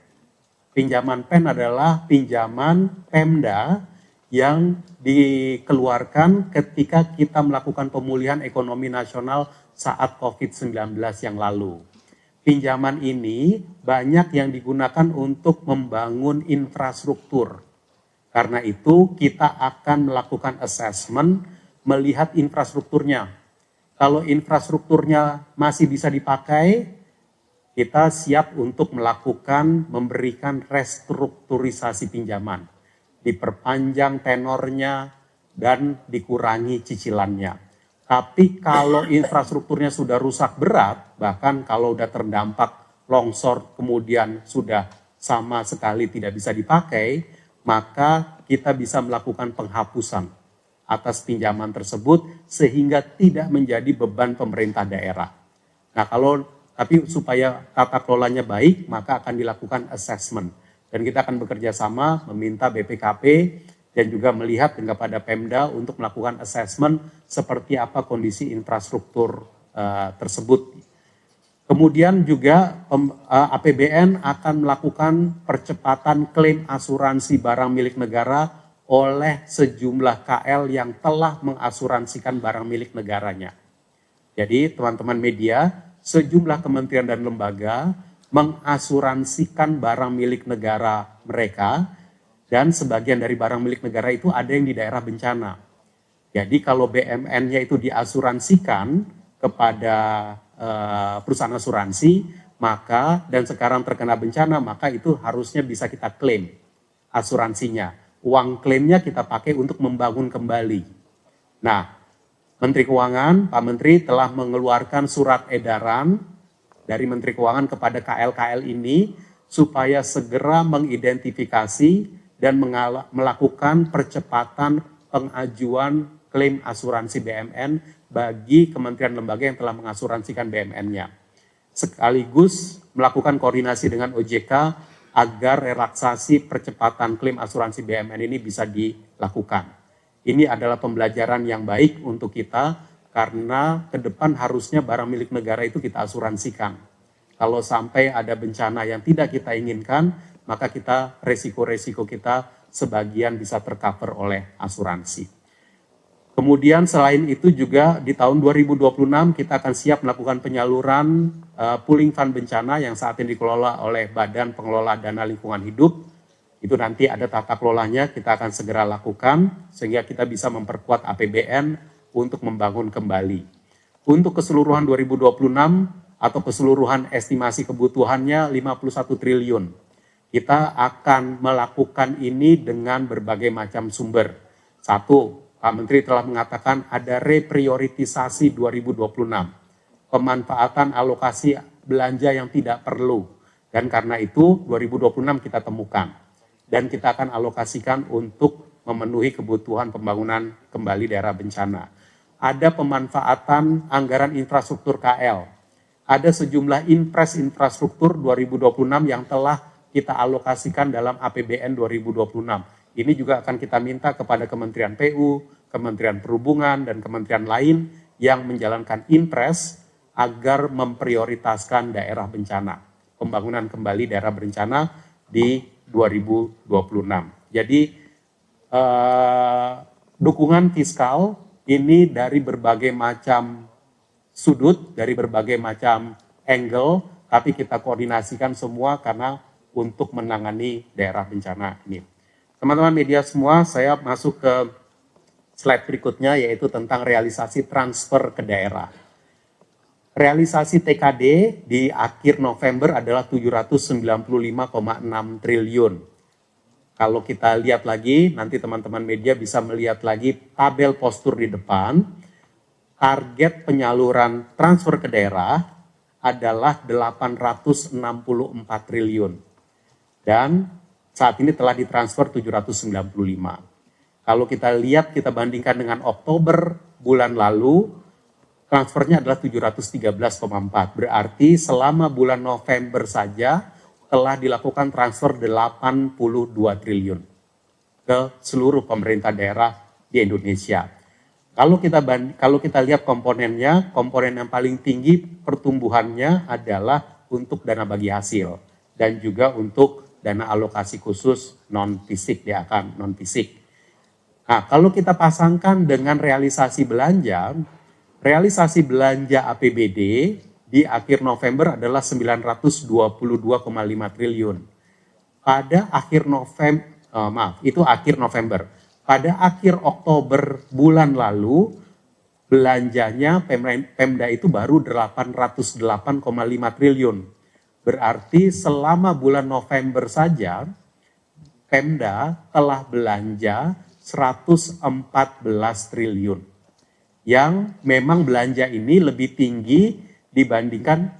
Pinjaman PEN adalah pinjaman Pemda yang dikeluarkan ketika kita melakukan pemulihan ekonomi nasional saat COVID-19 yang lalu. Pinjaman ini banyak yang digunakan untuk membangun infrastruktur. Karena itu kita akan melakukan assessment, melihat infrastrukturnya. Kalau infrastrukturnya masih bisa dipakai, kita siap untuk memberikan restrukturisasi pinjaman. Diperpanjang tenornya dan dikurangi cicilannya. Tapi kalau infrastrukturnya sudah rusak berat, bahkan kalau sudah terdampak longsor kemudian sudah sama sekali tidak bisa dipakai, maka kita bisa melakukan penghapusan atas pinjaman tersebut sehingga tidak menjadi beban pemerintah daerah. Nah, tapi supaya tata kelolanya baik, maka akan dilakukan assessment. Dan kita akan bekerja sama meminta BPKP dan juga melihat kepada Pemda untuk melakukan assessment seperti apa kondisi infrastruktur tersebut. Kemudian juga APBN akan melakukan percepatan klaim asuransi barang milik negara oleh sejumlah KL yang telah mengasuransikan barang milik negaranya. Jadi teman-teman media, sejumlah kementerian dan lembaga mengasuransikan barang milik negara mereka, dan sebagian dari barang milik negara itu ada yang di daerah bencana. Jadi kalau BMN-nya itu diasuransikan kepada perusahaan asuransi, maka dan sekarang terkena bencana, maka itu harusnya bisa kita klaim asuransinya. Uang klaimnya kita pakai untuk membangun kembali. Nah, Menteri Keuangan, Pak Menteri telah mengeluarkan surat edaran dari Menteri Keuangan kepada KL-KL ini supaya segera mengidentifikasi dan melakukan percepatan pengajuan klaim asuransi BMN bagi kementerian lembaga yang telah mengasuransikan BMN-nya. Sekaligus melakukan koordinasi dengan OJK agar relaksasi percepatan klaim asuransi BMN ini bisa dilakukan. Ini adalah pembelajaran yang baik untuk kita karena ke depan harusnya barang milik negara itu kita asuransikan. Kalau sampai ada bencana yang tidak kita inginkan, maka kita resiko-resiko kita sebagian bisa tercover oleh asuransi. Kemudian selain itu juga di tahun 2026 kita akan siap melakukan penyaluran pooling fund bencana yang saat ini dikelola oleh Badan Pengelola Dana Lingkungan Hidup. Itu nanti ada tata kelolanya, kita akan segera lakukan sehingga kita bisa memperkuat APBN untuk membangun kembali. Untuk keseluruhan 2026 atau keseluruhan estimasi kebutuhannya 51 triliun. Kita akan melakukan ini dengan berbagai macam sumber. Satu, Pak Menteri telah mengatakan ada reprioritisasi 2026. Pemanfaatan alokasi belanja yang tidak perlu. Dan karena itu 2026 kita temukan. Dan kita akan alokasikan untuk memenuhi kebutuhan pembangunan kembali daerah bencana. Ada pemanfaatan anggaran infrastruktur KL. Ada sejumlah impres infrastruktur 2026 yang telah kita alokasikan dalam APBN 2026. Ini juga akan kita minta kepada Kementerian PU, Kementerian Perhubungan, dan kementerian lain yang menjalankan impres agar memprioritaskan daerah bencana, pembangunan kembali daerah bencana di 2026. Jadi dukungan fiskal ini dari berbagai macam sudut, dari berbagai macam angle, tapi kita koordinasikan semua karena untuk menangani daerah bencana ini. Teman-teman media semua, saya masuk ke slide berikutnya yaitu tentang realisasi transfer ke daerah. Realisasi TKD di akhir November adalah 795,6 triliun. Kalau kita lihat lagi, nanti teman-teman media bisa melihat lagi tabel postur di depan. Target penyaluran transfer ke daerah adalah 864 triliun. Dan saat ini telah ditransfer 795. Kalau kita lihat, kita bandingkan dengan Oktober bulan lalu, transfernya adalah 713,4. Berarti selama bulan November saja telah dilakukan transfer 82 triliun ke seluruh pemerintah daerah di Indonesia. Kalau kita lihat komponennya, komponen yang paling tinggi pertumbuhannya adalah untuk dana bagi hasil dan juga untuk dana alokasi khusus non-fisik, DAK non-fisik. Nah, kalau kita pasangkan dengan realisasi belanja APBD di akhir November adalah 922,5 triliun. Pada akhir November. Pada akhir Oktober bulan lalu, belanjanya Pemda itu baru 808,5 triliun. Berarti selama bulan November saja, Pemda telah belanja 114 triliun. Yang memang belanja ini lebih tinggi dibandingkan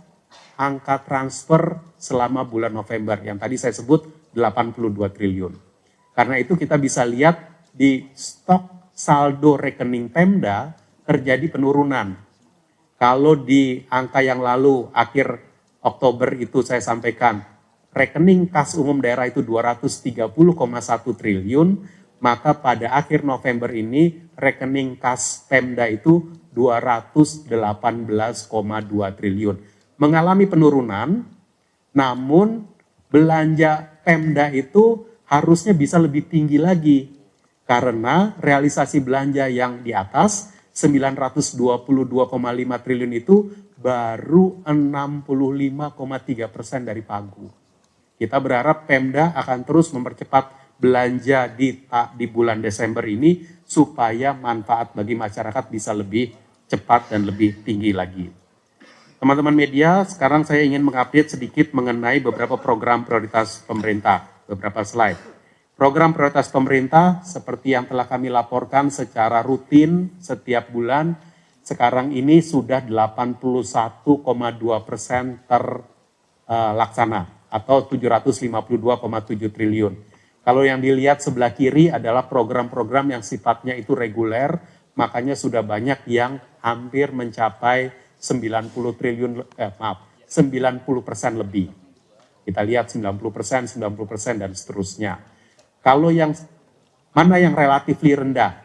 angka transfer selama bulan November. Yang tadi saya sebut 82 triliun. Karena itu kita bisa lihat di stok saldo rekening Pemda terjadi penurunan. Kalau di angka yang lalu akhir Oktober itu saya sampaikan rekening kas umum daerah itu 230,1 triliun, maka pada akhir November ini rekening kas Pemda itu 218,2 triliun. Mengalami penurunan, namun belanja Pemda itu harusnya bisa lebih tinggi lagi karena realisasi belanja yang di atas 922,5 triliun itu baru 65,3% dari pagu. Kita berharap Pemda akan terus mempercepat belanja di bulan Desember ini supaya manfaat bagi masyarakat bisa lebih cepat dan lebih tinggi lagi. Teman-teman media, sekarang saya ingin mengupdate sedikit mengenai beberapa program prioritas pemerintah, beberapa slide. Program prioritas pemerintah seperti yang telah kami laporkan secara rutin setiap bulan, sekarang ini sudah 81,2% terlaksana atau 752,7 triliun. Kalau yang dilihat sebelah kiri adalah program-program yang sifatnya itu reguler, makanya sudah banyak yang hampir mencapai 90% lebih. Kita lihat 90%, 90% dan seterusnya. Kalau yang mana yang relatifly rendah?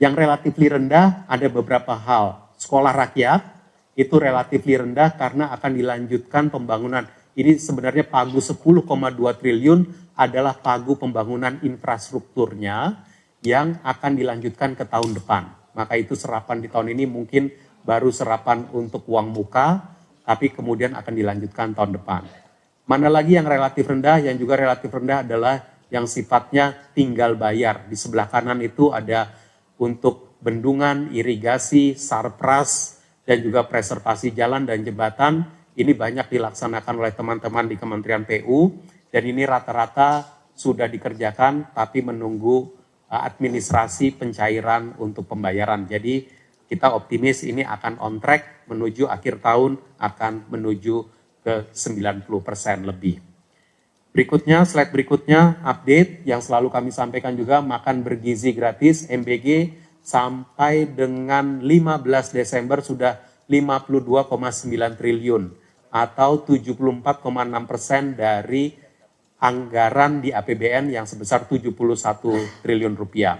Yang relatifly rendah ada beberapa hal. Sekolah rakyat itu relatifly rendah karena akan dilanjutkan pembangunan. Ini sebenarnya pagu 10,2 triliun adalah pagu pembangunan infrastrukturnya yang akan dilanjutkan ke tahun depan. Maka itu serapan di tahun ini mungkin baru serapan untuk uang muka, tapi kemudian akan dilanjutkan tahun depan. Mana lagi yang relatif rendah? Yang juga relatif rendah adalah yang sifatnya tinggal bayar. Di sebelah kanan itu ada untuk bendungan, irigasi, sarpras, dan juga preservasi jalan dan jembatan. Ini banyak dilaksanakan oleh teman-teman di Kementerian PU, dan ini rata-rata sudah dikerjakan, tapi menunggu administrasi pencairan untuk pembayaran. Jadi kita optimis ini akan on track menuju akhir tahun, akan menuju ke 90% lebih. Berikutnya, slide berikutnya, update yang selalu kami sampaikan juga, makan bergizi gratis, MBG, sampai dengan 15 Desember sudah 52,9 triliun, atau 74,6% dari anggaran di APBN yang sebesar 71 triliun rupiah.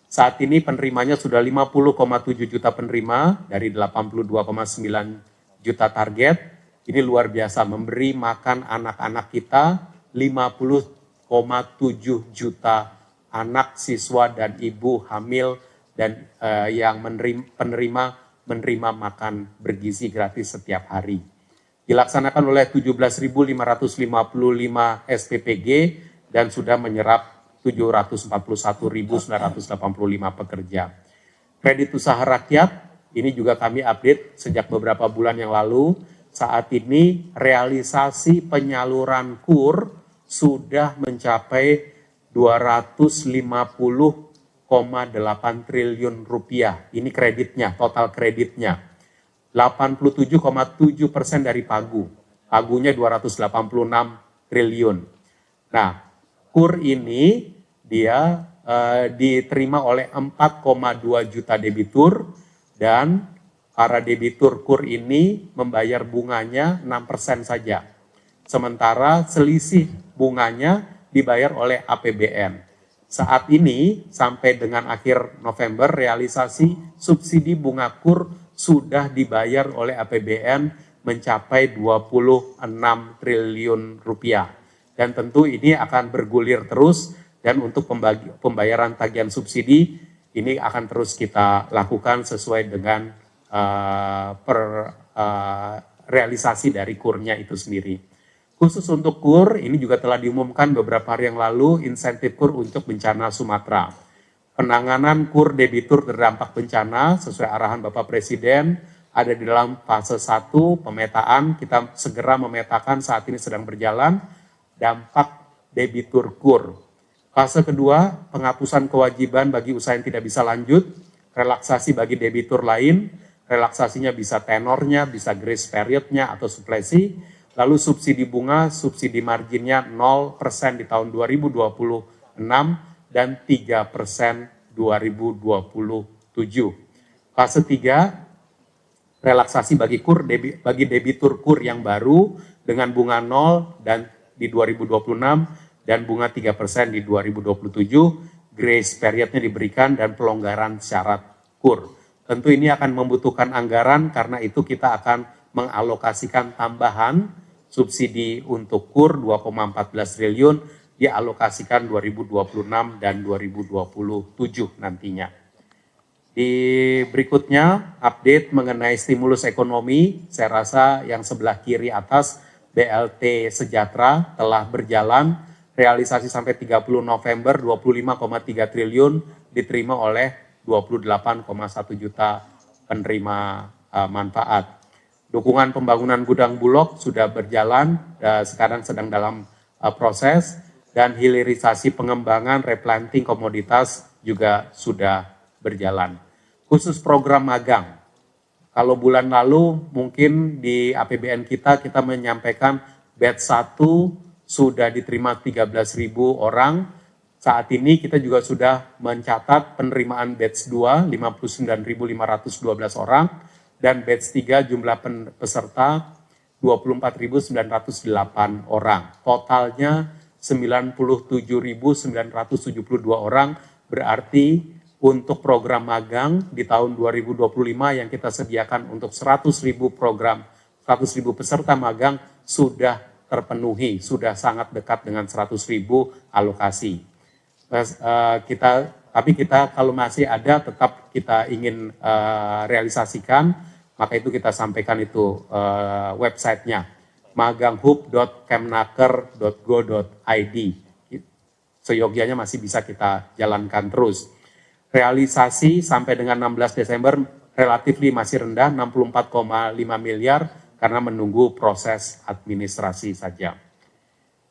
Saat ini penerimanya sudah 50,7 juta penerima dari 82,9 juta target. Ini luar biasa, memberi makan anak-anak kita 50,7 juta anak, siswa dan ibu hamil dan yang menerima makan bergizi gratis setiap hari. Dilaksanakan oleh 17.555 SPPG dan sudah menyerap 741.985 pekerja. Kredit usaha rakyat, ini juga kami update sejak beberapa bulan yang lalu. Saat ini realisasi penyaluran KUR sudah mencapai 250,8 triliun rupiah. Ini kreditnya, total kreditnya. 87,7% dari pagu. Pagunya 286 triliun. Nah, KUR ini dia diterima oleh 4,2 juta debitur dan para debitur KUR ini membayar bunganya 6% saja. Sementara selisih bunganya dibayar oleh APBN. Saat ini sampai dengan akhir November realisasi subsidi bunga KUR sudah dibayar oleh APBN mencapai 26 triliun rupiah. Dan tentu ini akan bergulir terus dan untuk pembayaran tagihan subsidi ini akan terus kita lakukan sesuai dengan realisasi dari KUR-nya itu sendiri. Khusus untuk KUR, ini juga telah diumumkan beberapa hari yang lalu insentif KUR untuk bencana Sumatera. Penanganan KUR debitur terdampak bencana sesuai arahan Bapak Presiden ada di dalam fase 1 pemetaan. Kita segera memetakan, saat ini sedang berjalan, dampak debitur KUR. Fase kedua, penghapusan kewajiban bagi usaha yang tidak bisa lanjut, relaksasi bagi debitur lain, relaksasinya bisa tenornya, bisa grace periodnya atau suplesi, lalu subsidi bunga, subsidi marginnya 0% di tahun 2026 dan 3% 2027. Fase 3, relaksasi bagi debitur KUR yang baru dengan bunga 0 dan di 2026 dan bunga 3% di 2027, grace periodnya diberikan dan pelonggaran syarat KUR. Tentu ini akan membutuhkan anggaran, karena itu kita akan mengalokasikan tambahan subsidi untuk KUR 2,14 triliun dialokasikan 2026 dan 2027 nantinya. Di berikutnya, update mengenai stimulus ekonomi. Saya rasa yang sebelah kiri atas, BLT Sejahtera telah berjalan. Realisasi sampai 30 November 25,3 triliun diterima oleh 28,1 juta penerima manfaat. Dukungan pembangunan gudang Bulog sudah berjalan, sekarang sedang dalam proses, dan hilirisasi pengembangan replanting komoditas juga sudah berjalan. Khusus program magang, kalau bulan lalu mungkin di APBN kita menyampaikan batch 1 sudah diterima 13.000 orang, saat ini kita juga sudah mencatat penerimaan batch 2 59.512 orang, dan batch 3 jumlah peserta 24.908 orang. Totalnya 97.972 orang, berarti untuk program magang di tahun 2025 yang kita sediakan untuk 100.000 program, 100.000 peserta magang sudah terpenuhi, sudah sangat dekat dengan 100.000 alokasi. Tapi kita kalau masih ada tetap kita ingin realisasikan, maka itu kita sampaikan itu websitenya maganghub.kemnaker.go.id. Seyogyanya masih bisa kita jalankan terus. Realisasi sampai dengan 16 Desember relatif masih rendah, 64,5 miliar karena menunggu proses administrasi saja.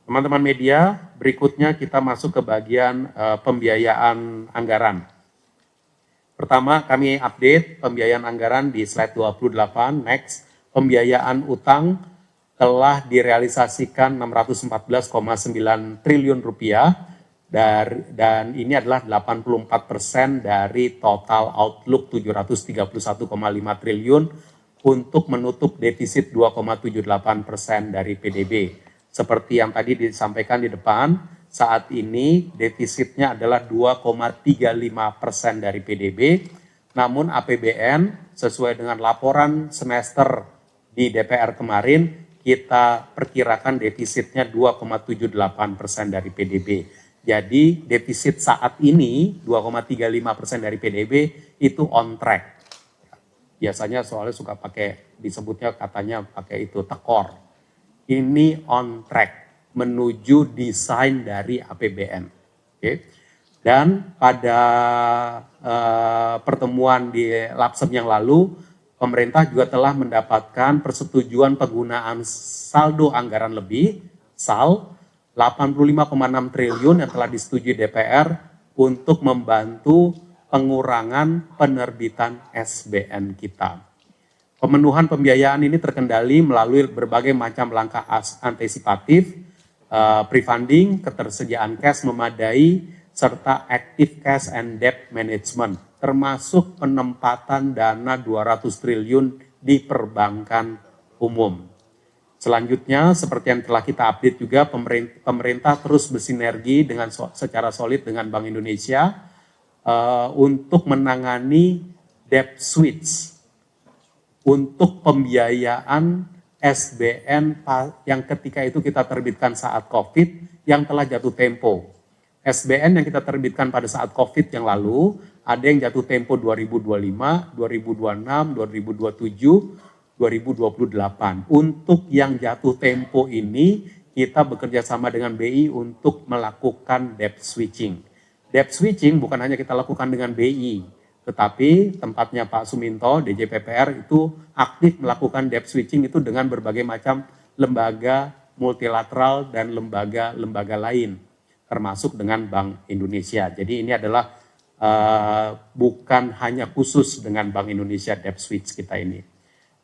Teman-teman media, berikutnya kita masuk ke bagian pembiayaan anggaran. Pertama, kami update pembiayaan anggaran di slide 28, next. Pembiayaan utang telah direalisasikan 614,9 triliun rupiah, dan ini adalah 84% dari total outlook 731,5 triliun untuk menutup defisit 2,78% dari PDB. Seperti yang tadi disampaikan di depan, saat ini defisitnya adalah 2,35% dari PDB, namun APBN sesuai dengan laporan semester di DPR kemarin, kita perkirakan defisitnya 2,78% dari PDB. Jadi defisit saat ini 2,35% dari PDB itu on track. Biasanya soalnya suka pakai, disebutnya katanya pakai itu tekor. Ini on track menuju desain dari APBN. Okay. Dan pada pertemuan di LAPSEM yang lalu, pemerintah juga telah mendapatkan persetujuan penggunaan saldo anggaran lebih, SAL, 85,6 triliun yang telah disetujui DPR untuk membantu pengurangan penerbitan SBN kita. Pemenuhan pembiayaan ini terkendali melalui berbagai macam langkah antisipatif, pre-funding, ketersediaan cash memadai, serta active cash and debt management, termasuk penempatan dana 200 triliun di perbankan umum. Selanjutnya, seperti yang telah kita update juga, pemerintah terus bersinergi dengan secara solid dengan Bank Indonesia untuk menangani debt switch untuk pembiayaan SBN yang ketika itu kita terbitkan saat COVID yang telah jatuh tempo. SBN yang kita terbitkan pada saat COVID yang lalu, ada yang jatuh tempo 2025, 2026, 2027, 2028. Untuk yang jatuh tempo ini, kita bekerja sama dengan BI untuk melakukan debt switching. Debt switching bukan hanya kita lakukan dengan BI, tetapi tempatnya Pak Suminto, DJPPR itu aktif melakukan debt switching itu dengan berbagai macam lembaga multilateral dan lembaga-lembaga lain, termasuk dengan Bank Indonesia. Jadi ini adalah bukan hanya khusus dengan Bank Indonesia debt switch kita ini.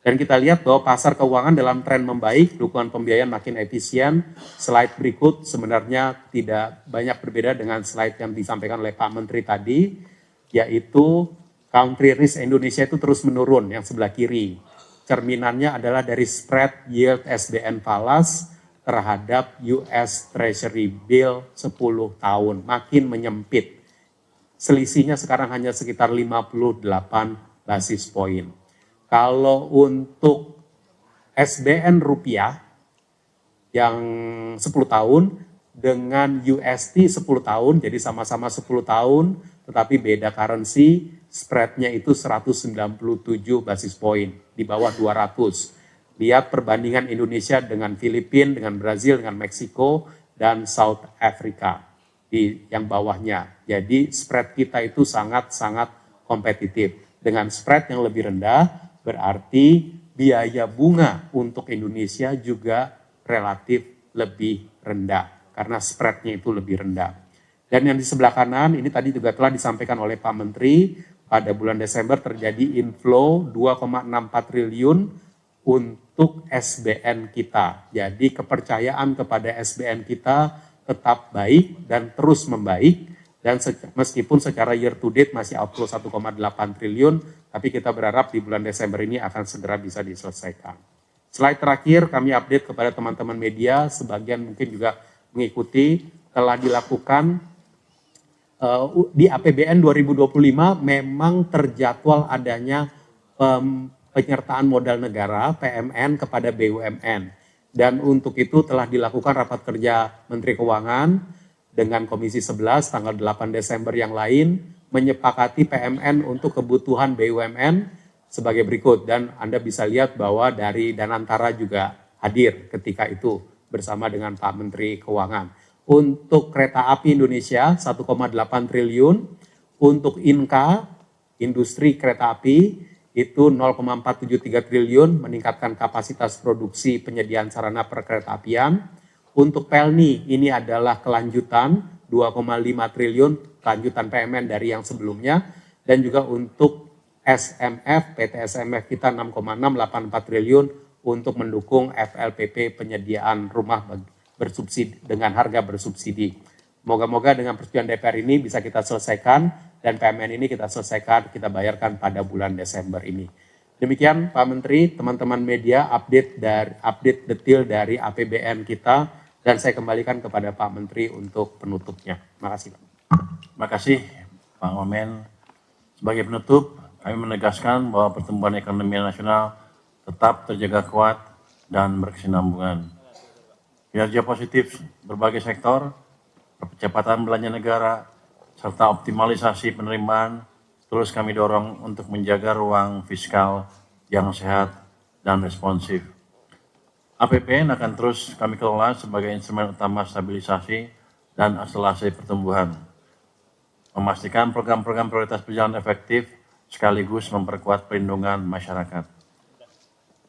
Dan kita lihat bahwa pasar keuangan dalam tren membaik, dukungan pembiayaan makin efisien. Slide berikut sebenarnya tidak banyak berbeda dengan slide yang disampaikan oleh Pak Menteri tadi, yaitu country risk Indonesia itu terus menurun, yang sebelah kiri. Cerminannya adalah dari spread yield SBN falas terhadap US Treasury Bill 10 tahun, makin menyempit. Selisihnya sekarang hanya sekitar 58 basis poin. Kalau untuk SBN rupiah yang 10 tahun, dengan USD 10 tahun, jadi sama-sama 10 tahun, tetapi beda currency, spreadnya itu 197 basis point, di bawah 200. Lihat perbandingan Indonesia dengan Filipina, dengan Brazil, dengan Meksiko, dan South Africa di yang bawahnya. Jadi spread kita itu sangat-sangat kompetitif. Dengan spread yang lebih rendah, berarti biaya bunga untuk Indonesia juga relatif lebih rendah karena spreadnya itu lebih rendah. Dan yang di sebelah kanan ini tadi juga telah disampaikan oleh Pak Menteri, pada bulan Desember terjadi inflow 2,64 triliun untuk SBN kita. Jadi kepercayaan kepada SBN kita tetap baik dan terus membaik, dan meskipun secara year to date masih outflow 1,8 triliun, tapi kita berharap di bulan Desember ini akan segera bisa diselesaikan. Slide terakhir kami update kepada teman-teman media, sebagian mungkin juga mengikuti, telah dilakukan di APBN 2025 memang terjadwal adanya penyertaan modal negara PMN kepada BUMN. Dan untuk itu telah dilakukan rapat kerja Menteri Keuangan dengan Komisi 11 tanggal 8 Desember yang lain, menyepakati PMN untuk kebutuhan BUMN sebagai berikut. Dan Anda bisa lihat bahwa dari Danantara juga hadir ketika itu bersama dengan Pak Menteri Keuangan. Untuk kereta api Indonesia 1,8 triliun, untuk INKA, industri kereta api, itu 0,473 triliun, meningkatkan kapasitas produksi penyediaan sarana perkereta-apian. Untuk PELNI, ini adalah kelanjutan 2,5 triliun, kelanjutan PMN dari yang sebelumnya. Dan juga untuk SMF, PT SMF kita 6,684 triliun untuk mendukung FLPP penyediaan rumah bersubsidi dengan harga bersubsidi. Moga-moga dengan persetujuan DPR ini bisa kita selesaikan dan PMN ini kita selesaikan, kita bayarkan pada bulan Desember ini. Demikian Pak Menteri, teman-teman media, update detail dari APBN kita, dan saya kembalikan kepada Pak Menteri untuk penutupnya. Terima kasih Pak. Terima kasih Pak Wamen. Sebagai penutup, kami menegaskan bahwa pertumbuhan ekonomi nasional tetap terjaga kuat dan berkesinambungan. Kinerja positif berbagai sektor, percepatan belanja negara, serta optimalisasi penerimaan terus kami dorong untuk menjaga ruang fiskal yang sehat dan responsif. APBN akan terus kami kelola sebagai instrumen utama stabilisasi dan akselerasi pertumbuhan, memastikan program-program prioritas berjalan efektif sekaligus memperkuat perlindungan masyarakat.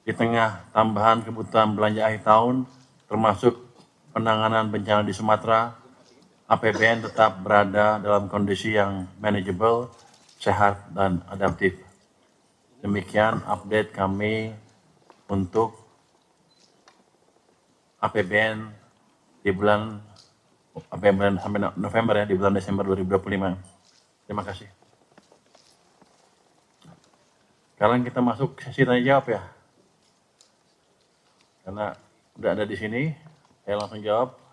Di tengah tambahan kebutuhan belanja akhir tahun, termasuk penanganan bencana di Sumatera, APBN tetap berada dalam kondisi yang manageable, sehat, dan adaptif. Demikian update kami untuk APBN di bulan sampai November ya, di bulan Desember 2025. Terima kasih. Sekarang kita masuk sesi tanya jawab ya. Karena udah ada di sini, saya langsung jawab.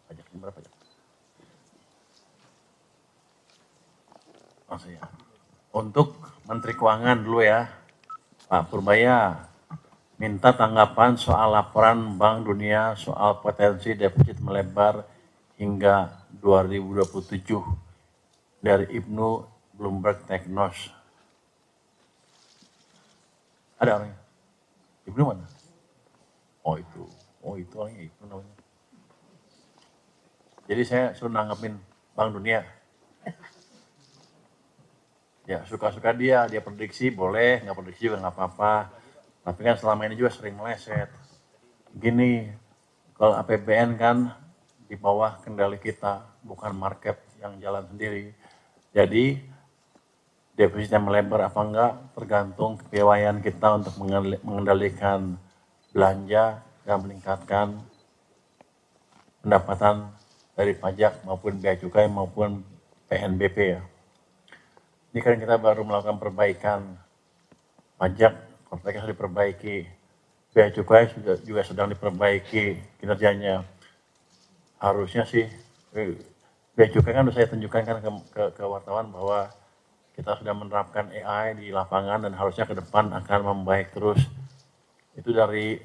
Pajak berapa pajak? Maksudnya. Untuk Menteri Keuangan dulu ya, Pak Purbaya, minta tanggapan soal laporan Bank Dunia soal potensi defisit melebar hingga 2027 dari Ibnu Bloomberg Technos. Ada orangnya? Ibnu mana? Oh itu orangnya Ibnu namanya. Jadi saya suruh nanggepin Bank Dunia. Ya suka-suka dia prediksi boleh, nggak prediksi juga nggak apa-apa. Tapi kan selama ini juga sering meleset. Gini, kalau APBN kan di bawah kendali kita, bukan market yang jalan sendiri. Jadi defisitnya melebar apa enggak tergantung kepiawaian kita untuk mengendalikan belanja dan meningkatkan pendapatan dari pajak maupun bea cukai maupun PNBP ya. Ini kan kita baru melakukan perbaikan pajak, mereka sudah diperbaiki, bea cukai juga sedang diperbaiki kinerjanya. Harusnya sih bea cukai kan sudah saya tunjukkan kan ke wartawan bahwa kita sudah menerapkan AI di lapangan dan harusnya ke depan akan membaik terus. Itu dari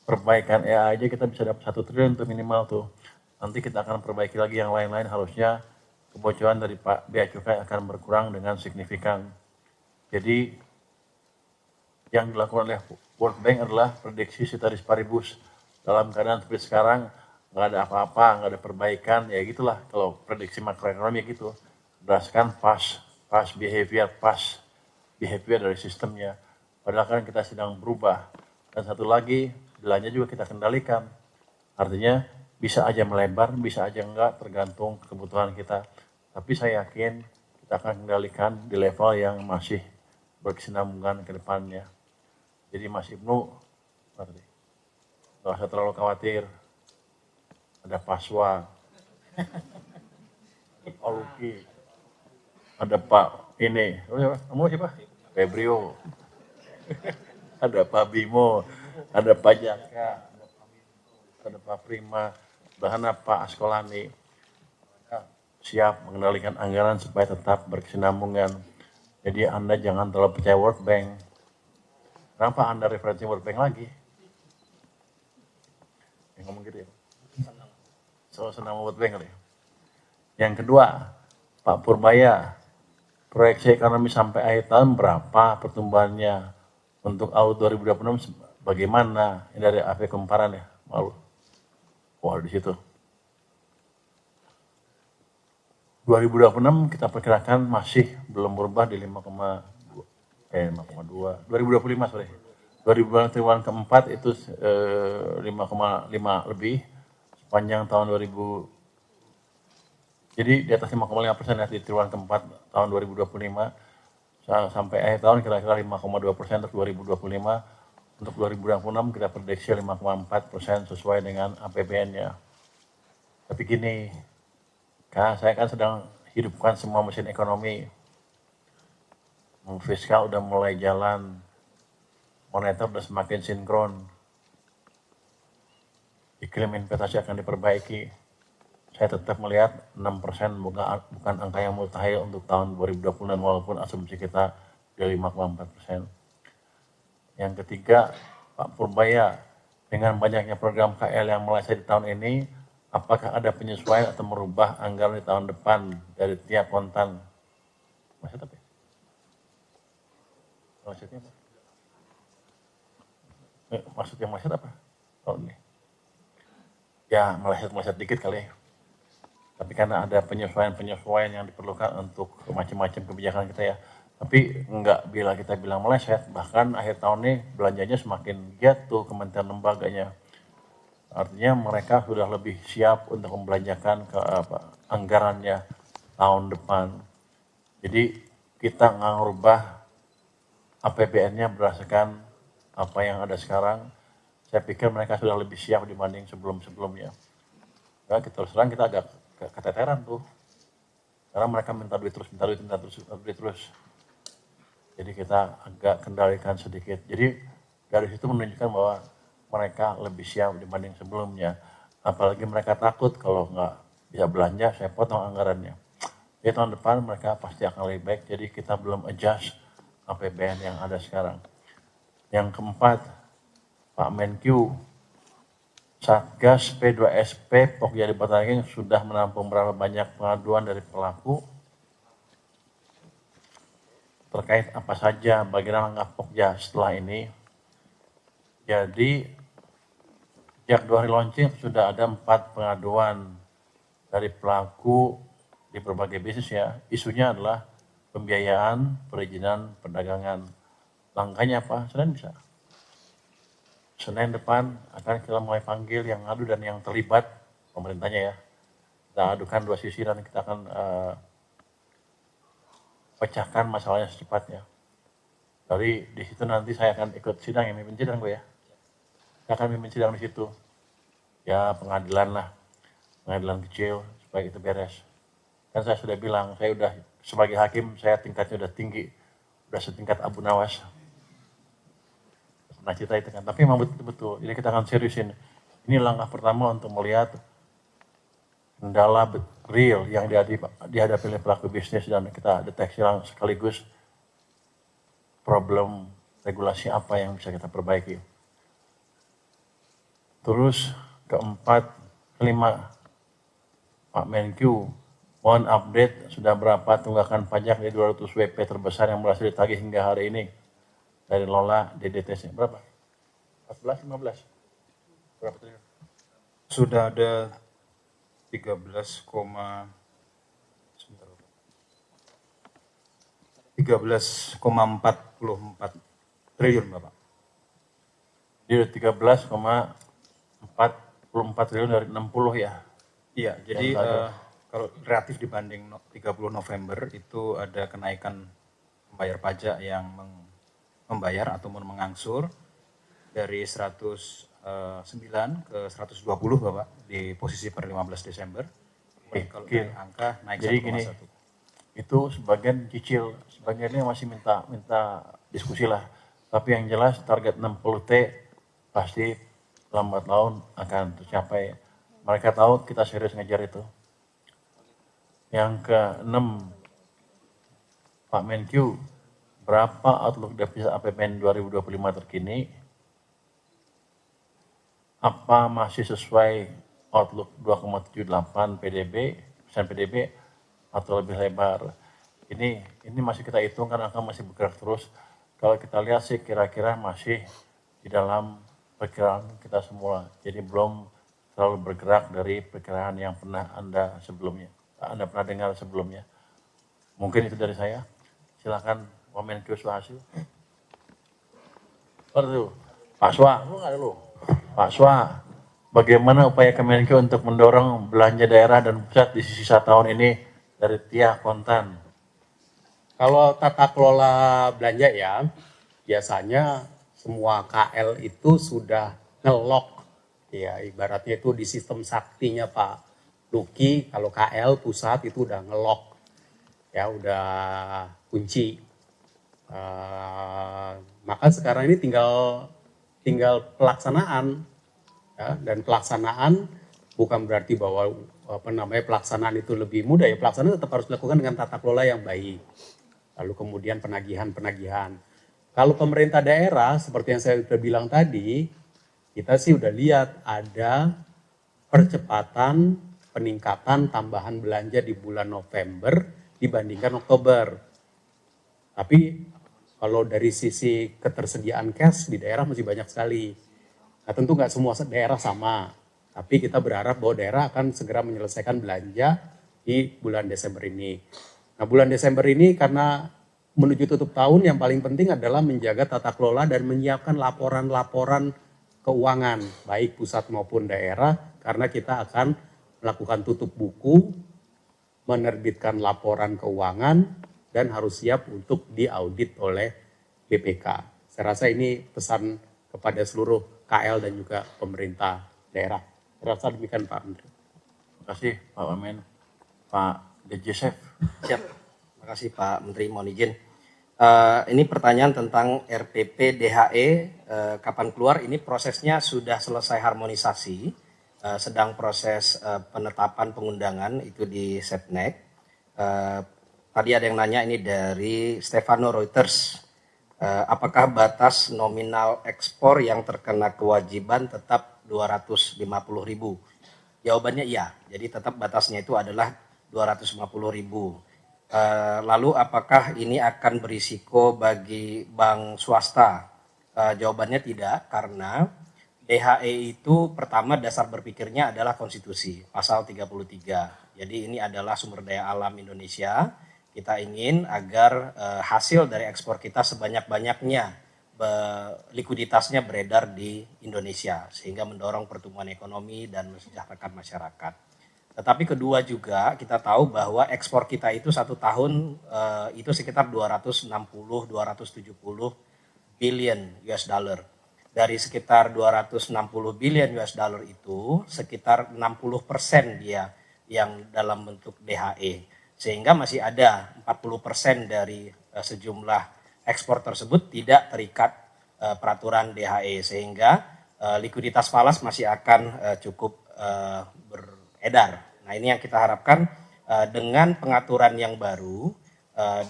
perbaikan AI aja kita bisa dapat 1 triliun tuh minimal tuh. Nanti kita akan perbaiki lagi yang lain-lain, harusnya kebocoran dari Pak Bea Cukai akan berkurang dengan signifikan. Jadi yang dilakukan oleh World Bank adalah prediksi ceteris paribus. Dalam keadaan seperti sekarang, nggak ada apa-apa, nggak ada perbaikan, ya gitulah kalau prediksi makroekonomi gitu. Berdasarkan past behavior dari sistemnya. Padahal kan kita sedang berubah. Dan satu lagi, belanja juga kita kendalikan. Artinya bisa aja melebar, bisa aja enggak, tergantung kebutuhan kita. Tapi saya yakin kita akan kendalikan di level yang masih berkesinambungan ke depannya. Jadi Mas Ibnu, nggak usah terlalu khawatir. Ada Paswa, ada Pak Luki, ada Pak ini, kamu siapa? Febrio, ada Pak Bimo, ada Pak Jaka, ada Pak Prima, bahkan Pak Askolani siap mengendalikan anggaran supaya tetap berkesinambungan. Jadi Anda jangan terlalu percaya World Bank. Kenapa Anda referensi World Bank lagi? Yang ngomong gitu ya. Selalu senang World Bank kali. Yang kedua, Pak Purbaya, proyeksi ekonomi sampai akhir tahun berapa pertumbuhannya? Untuk tahun 2026 bagaimana? Ini dari AP Kumparan ya, malu. Wah, di situ. 2026 kita perkirakan masih belum berubah di 5,2. 2025 sorry. 2025 triwulan keempat itu 5,5 lebih sepanjang tahun 2000. Jadi di atas 5,5% ya di triwulan keempat tahun 2025 sampai akhir tahun kira-kira 5,2% untuk 2025. Untuk 2026 kita prediksi 5,4% sesuai dengan APBN-nya. Tapi gini, saya kan sedang hidupkan semua mesin ekonomi. Fiskal udah mulai jalan, moneter udah semakin sinkron, iklim investasi akan diperbaiki. Saya tetap melihat 6% bukan angka yang mustahil untuk tahun 2020 walaupun asumsi kita di 5,4%. Yang ketiga, Pak Purbaya, dengan banyaknya program KL yang mulai di tahun ini, apakah ada penyesuaian atau merubah anggaran di tahun depan dari tiap kontan? Maksud apa? Maksudnya apa? Maksud apa? Tahun ini? Ya, meleset dikit kali. Tapi karena ada penyesuaian yang diperlukan untuk macam-macam kebijakan kita ya. Tapi enggak bila kita bilang meleset, bahkan akhir tahun ini belanjanya semakin giat tuh kementerian lembaganya. Artinya mereka sudah lebih siap untuk membelanjakan ke anggarannya tahun depan. Jadi kita nggak ngubah APBN-nya berdasarkan apa yang ada sekarang. Saya pikir mereka sudah lebih siap dibanding sebelum-sebelumnya. Ya, terus terang kita agak keteteran tuh. Karena mereka minta duit terus. Jadi kita agak kendalikan sedikit. Jadi dari situ menunjukkan bahwa mereka lebih siap dibanding sebelumnya. Apalagi mereka takut kalau nggak bisa belanja, saya potong anggarannya. Jadi tahun depan mereka pasti akan lebih baik. Jadi kita belum adjust APBN yang ada sekarang. Yang keempat, Pak Menkyu, Satgas P2SP Pokja di Bataging sudah menampung berapa banyak pengaduan dari pelaku terkait apa saja bagaimana langkah Pokja setelah ini. Jadi sejak 2 hari launching sudah ada 4 pengaduan dari pelaku di berbagai bisnis ya. Isunya adalah pembiayaan, perizinan, perdagangan. Langkahnya apa? Senin depan akan kita mulai panggil yang ngadu dan yang terlibat pemerintahnya ya. Kita adukan 2 sisi dan kita akan pecahkan masalahnya secepatnya. Dari di situ nanti saya akan ikut sidang yang mimpin sidang gue ya. Saya akan mimpin sidang di situ. Ya pengadilan lah, pengadilan kecil supaya itu beres. Kan saya sudah bilang, saya udah sebagai hakim saya tingkatnya udah tinggi, udah setingkat Abu Nawas. Nah cerita itu kan, tapi memang betul-betul, jadi kita akan seriusin. Ini langkah pertama untuk melihat kendala real yang dihadapi oleh pelaku bisnis dan kita deteksi sekaligus problem regulasi apa yang bisa kita perbaiki. Terus kelima, Pak Menkyu, mohon update sudah berapa tunggakan pajak di 200 WP terbesar yang berhasil ditagih hingga hari ini dari Lola DDTC. Berapa? 14, 15? Berapa triliun? Sudah ada 13,44 triliun, Bapak. Jadi 13,44 triliun dari 60 ya. Iya, jadi kalau relatif dibanding 30 November itu ada kenaikan membayar pajak yang membayar atau mengangsur dari 109 ke 120 Bapak di posisi per 15 Desember. Kalau dari angka naik Jadi gini, 1,1. itu sebagian cicil, sebagiannya masih minta diskusi lah. Tapi yang jelas target 60T pasti lambat laun akan tercapai. Mereka tahu kita serius ngejar itu. Yang ke-6, Pak Menkyu, berapa outlook devisa APBN 2025 terkini? Apa masih sesuai outlook 2,78 persen PDB atau lebih lebar? Ini masih kita hitung karena angka masih bergerak terus. Kalau kita lihat sih kira-kira masih di dalam perkiraan kita semua. Jadi belum terlalu bergerak dari perkiraan yang pernah Anda pernah dengar sebelumnya. Mungkin itu dari saya. Silakan Pak Menkyu Suhasil. Pak Swa, Pak Swa, bagaimana upaya Kemenkyu untuk mendorong belanja daerah dan pusat di sisa tahun ini dari Tia Kontan? Kalau tata kelola belanja ya, biasanya semua KL itu sudah ngelok, ya ibaratnya itu di sistem saktinya Pak Luki, kalau KL pusat itu udah ngelok, ya udah kunci. Maka sekarang ini tinggal pelaksanaan, ya, dan pelaksanaan bukan berarti bahwa pelaksanaan itu lebih mudah ya, pelaksanaan tetap harus dilakukan dengan tata kelola yang baik. Lalu kemudian penagihan. Kalau pemerintah daerah, seperti yang saya sudah bilang tadi, kita sih udah lihat ada percepatan peningkatan tambahan belanja di bulan November dibandingkan Oktober. Tapi kalau dari sisi ketersediaan cash di daerah masih banyak sekali. Nah tentu nggak semua daerah sama, tapi kita berharap bahwa daerah akan segera menyelesaikan belanja di bulan Desember ini. Nah bulan Desember ini karena menuju tutup tahun yang paling penting adalah menjaga tata kelola dan menyiapkan laporan-laporan keuangan baik pusat maupun daerah karena kita akan melakukan tutup buku, menerbitkan laporan keuangan dan harus siap untuk diaudit oleh BPK. Saya rasa ini pesan kepada seluruh KL dan juga pemerintah daerah. Saya rasa demikian Pak Menteri. Terima kasih Pak Wamen. Pak DJSF. Siap. Terima kasih Pak Menteri, mohon izin. Ini pertanyaan tentang RPP DHE, kapan keluar? Ini prosesnya sudah selesai harmonisasi, sedang proses penetapan pengundangan itu di Setnek. Tadi ada yang nanya ini dari Stefano Reuters, apakah batas nominal ekspor yang terkena kewajiban tetap 250.000? Jawabannya iya, jadi tetap batasnya itu adalah 250.000. Lalu apakah ini akan berisiko bagi bank swasta? Jawabannya tidak, karena DHE itu pertama dasar berpikirnya adalah konstitusi, pasal 33. Jadi ini adalah sumber daya alam Indonesia. Kita ingin agar hasil dari ekspor kita sebanyak-banyaknya likuiditasnya beredar di Indonesia, sehingga mendorong pertumbuhan ekonomi dan mensejahterakan masyarakat. Tetapi kedua juga kita tahu bahwa ekspor kita itu satu tahun itu sekitar 260-270 billion US dollar. Dari sekitar 260 billion US dollar itu sekitar 60% dia yang dalam bentuk DHE. Sehingga masih ada 40% dari sejumlah ekspor tersebut tidak terikat peraturan DHE. Sehingga likuiditas falas masih akan cukup beredar. Nah ini yang kita harapkan dengan pengaturan yang baru,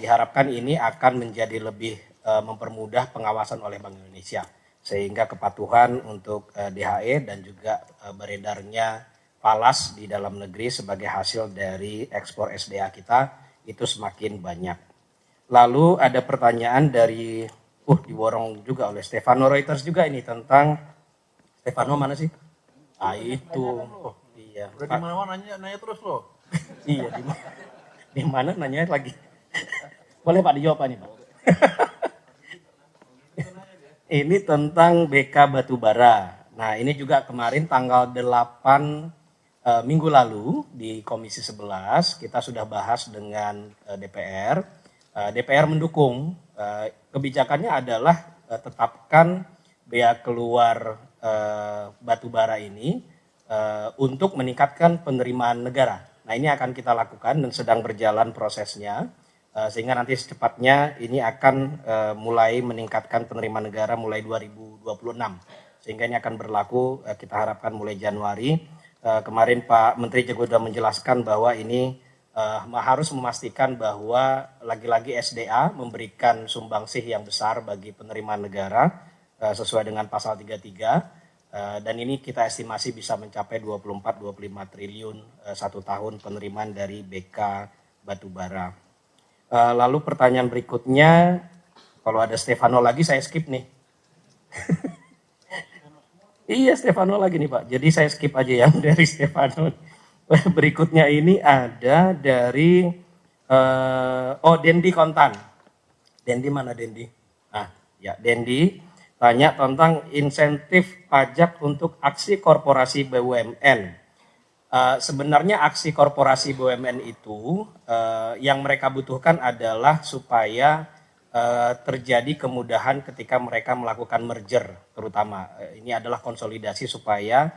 diharapkan ini akan menjadi lebih mempermudah pengawasan oleh Bank Indonesia. sehingga kepatuhan untuk DHE dan juga beredarnya falas di dalam negeri sebagai hasil dari ekspor SDA kita itu semakin banyak. Lalu ada pertanyaan dari diborong juga oleh Stefano Reuters juga ini tentang Stefano mana sih? Itu. Iya. Udah di mana nanya terus loh. Iya, di mana nanya lagi. Boleh Pak dijawab nih Pak. Ini tentang BK Batubara. Nah, ini juga kemarin tanggal 8 minggu lalu di Komisi 11 kita sudah bahas dengan DPR. DPR mendukung kebijakannya adalah tetapkan bea keluar batubara ini untuk meningkatkan penerimaan negara. Nah, ini akan kita lakukan dan sedang berjalan prosesnya. Sehingga nanti secepatnya ini akan mulai meningkatkan penerimaan negara mulai 2026. Sehingga ini akan berlaku kita harapkan mulai Januari. Kemarin Pak Menteri juga sudah menjelaskan bahwa ini harus memastikan bahwa lagi-lagi SDA memberikan sumbangsih yang besar bagi penerimaan negara sesuai dengan pasal 33. Dan ini kita estimasi bisa mencapai 24-25 triliun satu tahun penerimaan dari BK Batubara. Lalu pertanyaan berikutnya, kalau ada Stefano lagi saya skip nih. Iya Stefano lagi nih Pak, jadi saya skip aja yang dari Stefano. Berikutnya ini ada dari Dendi Kontan. Dendi mana Dendi? Ya Dendi tanya tentang insentif pajak untuk aksi korporasi BUMN. Sebenarnya aksi korporasi BUMN itu yang mereka butuhkan adalah supaya terjadi kemudahan ketika mereka melakukan merger, terutama ini adalah konsolidasi supaya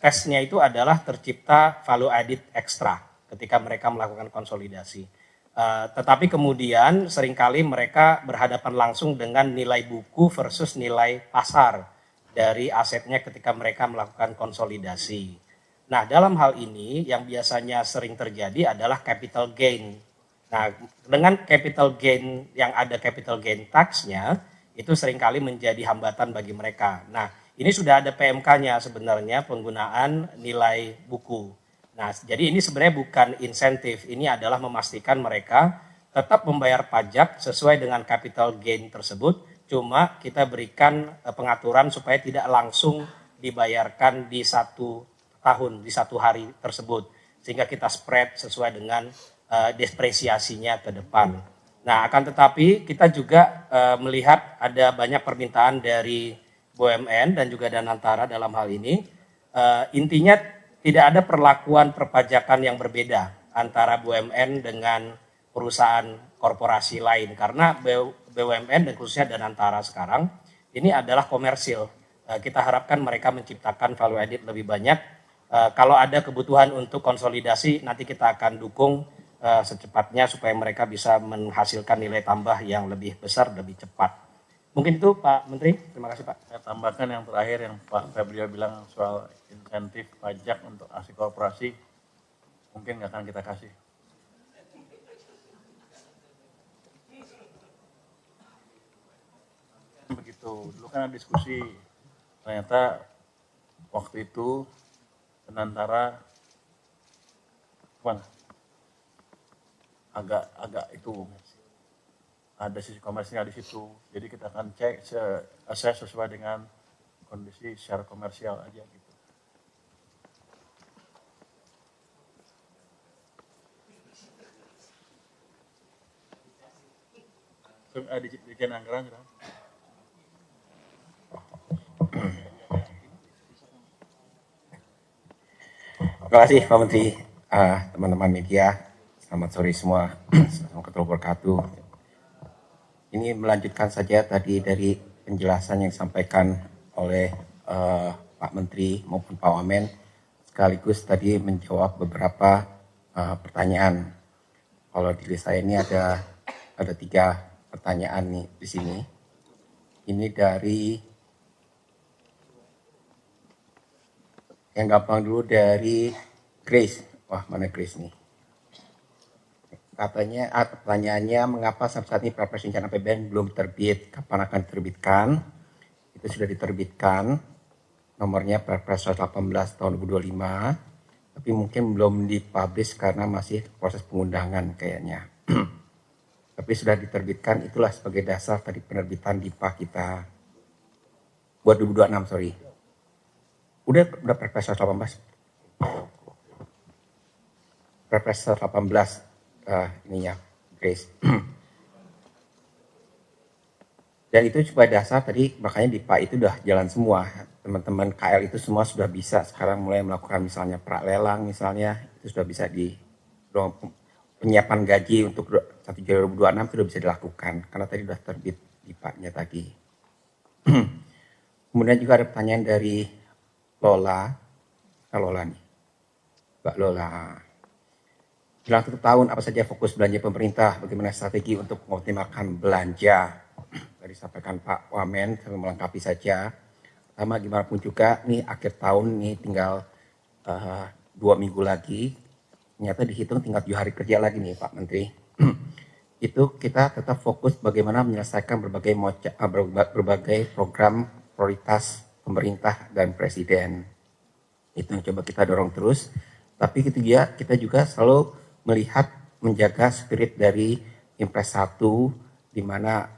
tesnya itu adalah tercipta value added extra ketika mereka melakukan konsolidasi. Tetapi kemudian seringkali mereka berhadapan langsung dengan nilai buku versus nilai pasar dari asetnya ketika mereka melakukan konsolidasi. Nah, dalam hal ini yang biasanya sering terjadi adalah capital gain. Nah, dengan capital gain yang ada capital gain tax-nya, itu seringkali menjadi hambatan bagi mereka. Nah, ini sudah ada PMK-nya sebenarnya penggunaan nilai buku. Nah, jadi ini sebenarnya bukan insentif, ini adalah memastikan mereka tetap membayar pajak sesuai dengan capital gain tersebut, cuma kita berikan pengaturan supaya tidak langsung dibayarkan di satu tahun di satu hari tersebut sehingga kita spread sesuai dengan depresiasinya ke depan. Nah, akan tetapi kita juga melihat ada banyak permintaan dari BUMN dan juga Danantara dalam hal ini. Intinya tidak ada perlakuan perpajakan yang berbeda antara BUMN dengan perusahaan korporasi lain karena BUMN dan khususnya Danantara sekarang ini adalah komersil. Kita harapkan mereka menciptakan value added lebih banyak. Kalau ada kebutuhan untuk konsolidasi, nanti kita akan dukung secepatnya supaya mereka bisa menghasilkan nilai tambah yang lebih besar, lebih cepat. Mungkin itu Pak Menteri, terima kasih Pak. Saya tambahkan yang terakhir yang Pak Febrio bilang soal insentif pajak untuk aksi korporasi, mungkin nggak akan kita kasih. Begitu, dulu kan ada diskusi, ternyata waktu itu Danantara agak itu ada sisi komersial di situ, jadi kita akan cek assess sesuai dengan kondisi secara komersial aja gitu. Dirjen Anggaran kan? Terima kasih Pak Menteri, teman-teman media, selamat sore semua, Assalamualaikum warahmatullahi wabarakatuh. Ini melanjutkan saja tadi dari penjelasan yang disampaikan oleh Pak Menteri maupun Pak Wamen, sekaligus tadi menjawab beberapa pertanyaan. Kalau di list saya ini ada 3 pertanyaan nih di sini. Ini dari yang gampang dulu dari Grace. Wah, mana Grace nih? Katanya, pertanyaannya, mengapa sampai saat ini Perpres Rencana APBN belum terbit? Kapan akan diterbitkan? itu sudah diterbitkan, nomornya Perpres 118 tahun 2025, tapi mungkin belum dipublish karena masih proses pengundangan kayaknya. Tapi sudah diterbitkan, itulah sebagai dasar tadi penerbitan DIPA kita buat 2026, sorry. Udah Perpres 118. Perpres 118 ininya, Grace. Dan itu supaya dasar tadi, makanya DIPA itu udah jalan semua. Teman-teman KL itu semua sudah bisa sekarang mulai melakukan misalnya pra-lelang misalnya, itu sudah bisa penyiapan gaji untuk 1 Januari 2026 sudah bisa dilakukan karena tadi sudah terbit DIPA-nya tadi. Kemudian juga ada pertanyaan dari Lola nih. Mbak Lola. Dalam 1 tahun apa saja fokus belanja pemerintah, bagaimana strategi untuk mengoptimalkan belanja? Tadi disampaikan Pak Wamen, saya melengkapi saja. Pertama, gimana pun juga nih akhir tahun nih tinggal 2 minggu lagi. Ternyata dihitung tinggal 7 hari kerja lagi nih Pak Menteri. Itu kita tetap fokus bagaimana menyelesaikan berbagai program prioritas pemerintah dan presiden. Itu yang coba kita dorong terus. Tapi kita juga selalu melihat, menjaga spirit dari Impres 1, di mana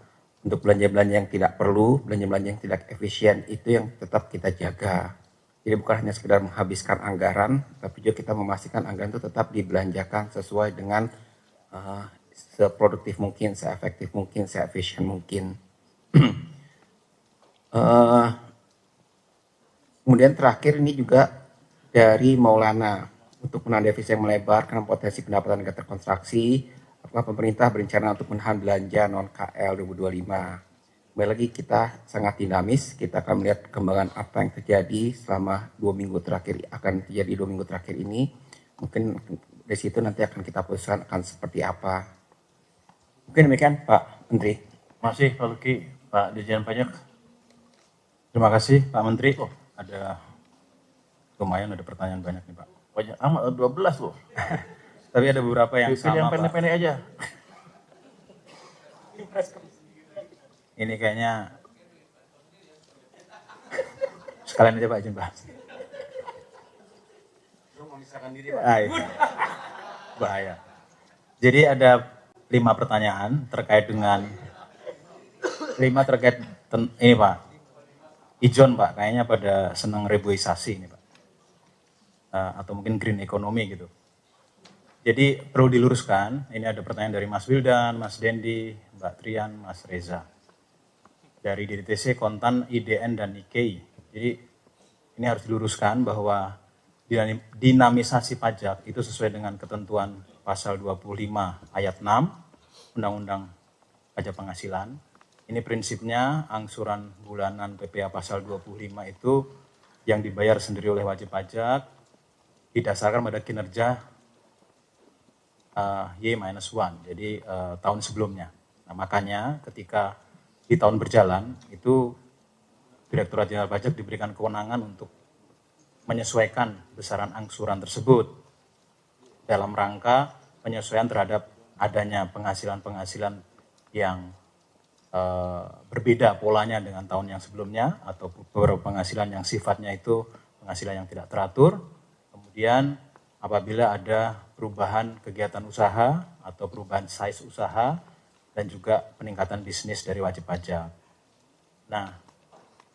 untuk belanja-belanja yang tidak perlu, belanja-belanja yang tidak efisien, itu yang tetap kita jaga. Jadi bukan hanya sekedar menghabiskan anggaran, tapi juga kita memastikan anggaran itu tetap dibelanjakan sesuai dengan seproduktif mungkin, seefektif mungkin, seefisien mungkin. Kemudian terakhir ini juga dari Maulana, untuk menahan defisit yang melebar karena potensi pendapatan negara terkontraksi, apakah pemerintah berencana untuk menahan belanja non-KL 2025? Kembali lagi kita sangat dinamis, kita akan melihat perkembangan apa yang terjadi selama 2 minggu terakhir, akan terjadi 2 minggu terakhir ini. Mungkin dari situ nanti akan kita putuskan akan seperti apa. Mungkin demikian Pak Menteri. Masih Pak Luki, Pak Dirjen Pajak. Terima kasih Pak Menteri. Ada lumayan ada pertanyaan banyak nih Pak. Banyak amat, 12 loh. Tapi ada beberapa yang Pilih sama yang Pak. pendek-pendek aja. Ini kayaknya sekalian aja Pak izin bahas. Bahaya. Jadi ada 5 pertanyaan terkait dengan ini Pak. Ijon Pak, kayaknya pada senang reboisasi ini Pak. Atau mungkin green economy gitu. Jadi perlu diluruskan, ini ada pertanyaan dari Mas Wildan, Mas Dendi, Mbak Trian, Mas Reza. Dari DDTC, Kontan, IDN, dan IKI. Jadi ini harus diluruskan bahwa dinamisasi pajak itu sesuai dengan ketentuan pasal 25 ayat 6 Undang-Undang Pajak Penghasilan. Ini prinsipnya angsuran bulanan PPh pasal 25 itu yang dibayar sendiri oleh wajib pajak didasarkan pada kinerja Y-1, jadi tahun sebelumnya. Nah, makanya ketika di tahun berjalan itu Direktorat Jenderal Pajak diberikan kewenangan untuk menyesuaikan besaran angsuran tersebut dalam rangka penyesuaian terhadap adanya penghasilan-penghasilan yang berbeda polanya dengan tahun yang sebelumnya atau beberapa penghasilan yang sifatnya itu penghasilan yang tidak teratur. Kemudian apabila ada perubahan kegiatan usaha atau perubahan size usaha dan juga peningkatan bisnis dari wajib pajak. Nah,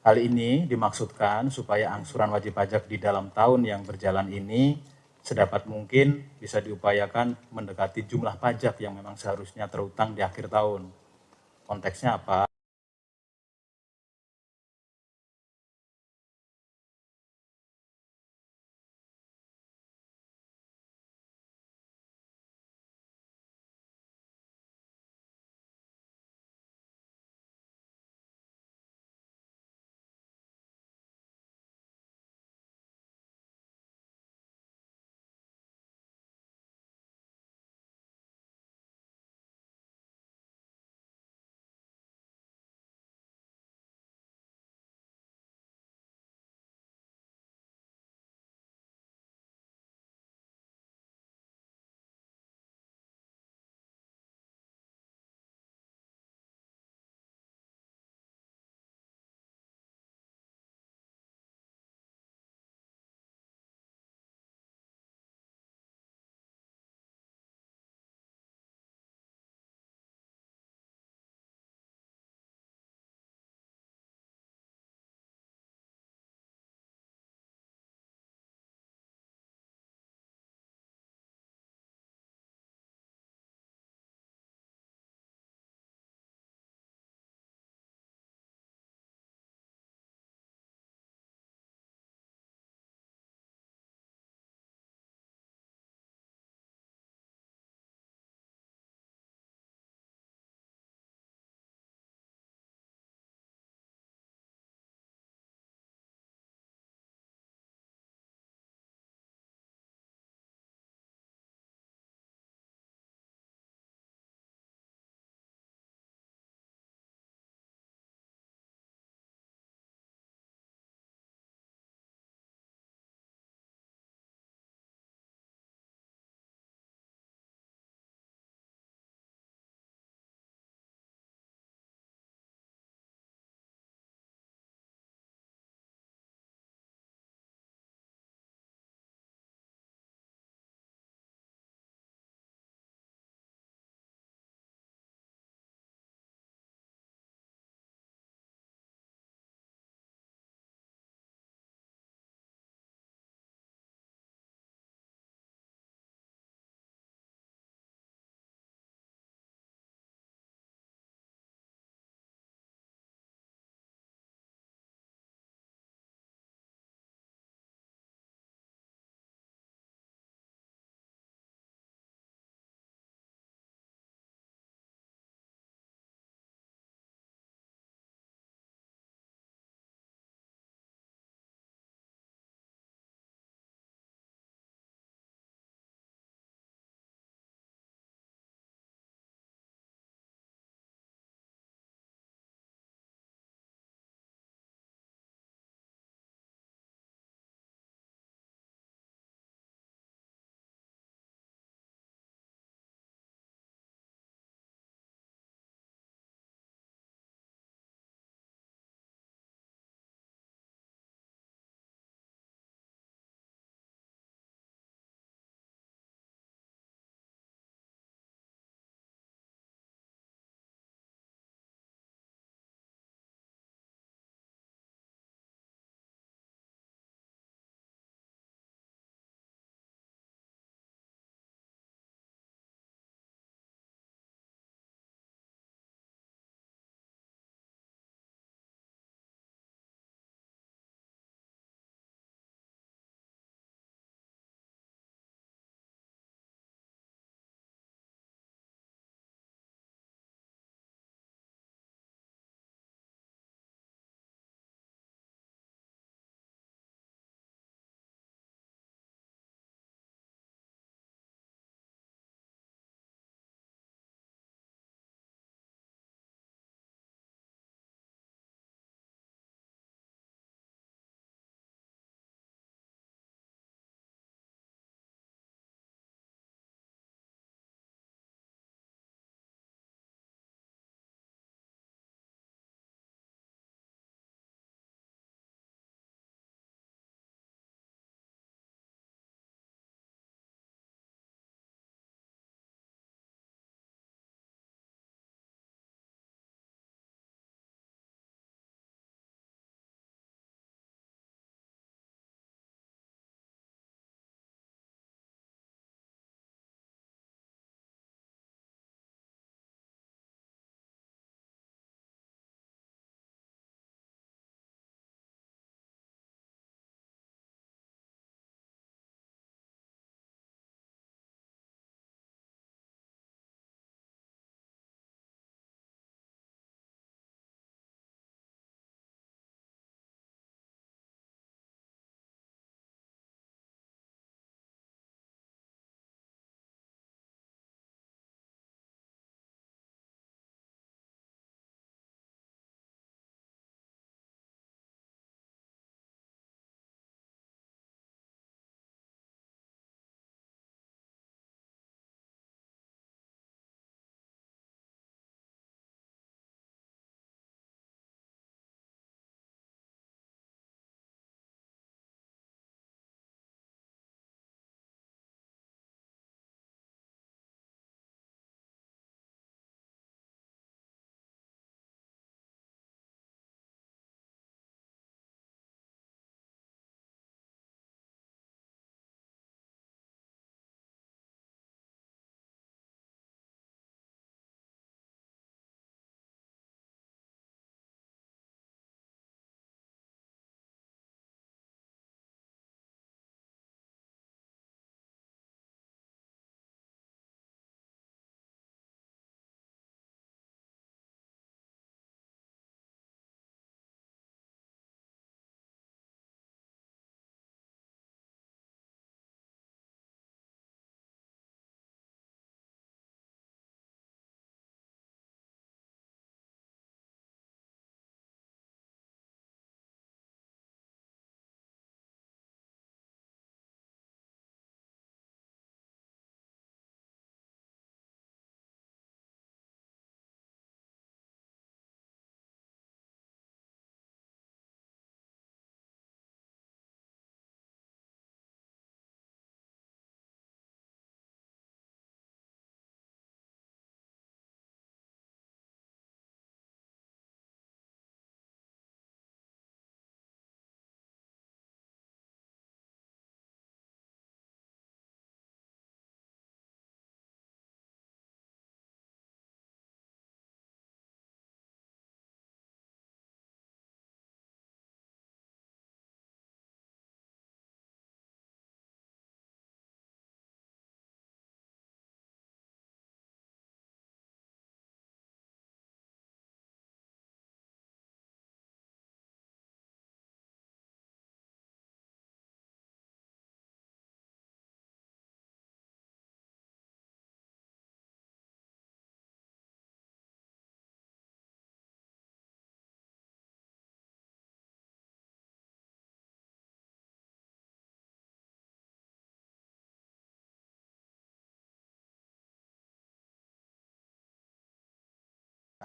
hal ini dimaksudkan supaya angsuran wajib pajak di dalam tahun yang berjalan ini sedapat mungkin bisa diupayakan mendekati jumlah pajak yang memang seharusnya terutang di akhir tahun. Konteksnya apa?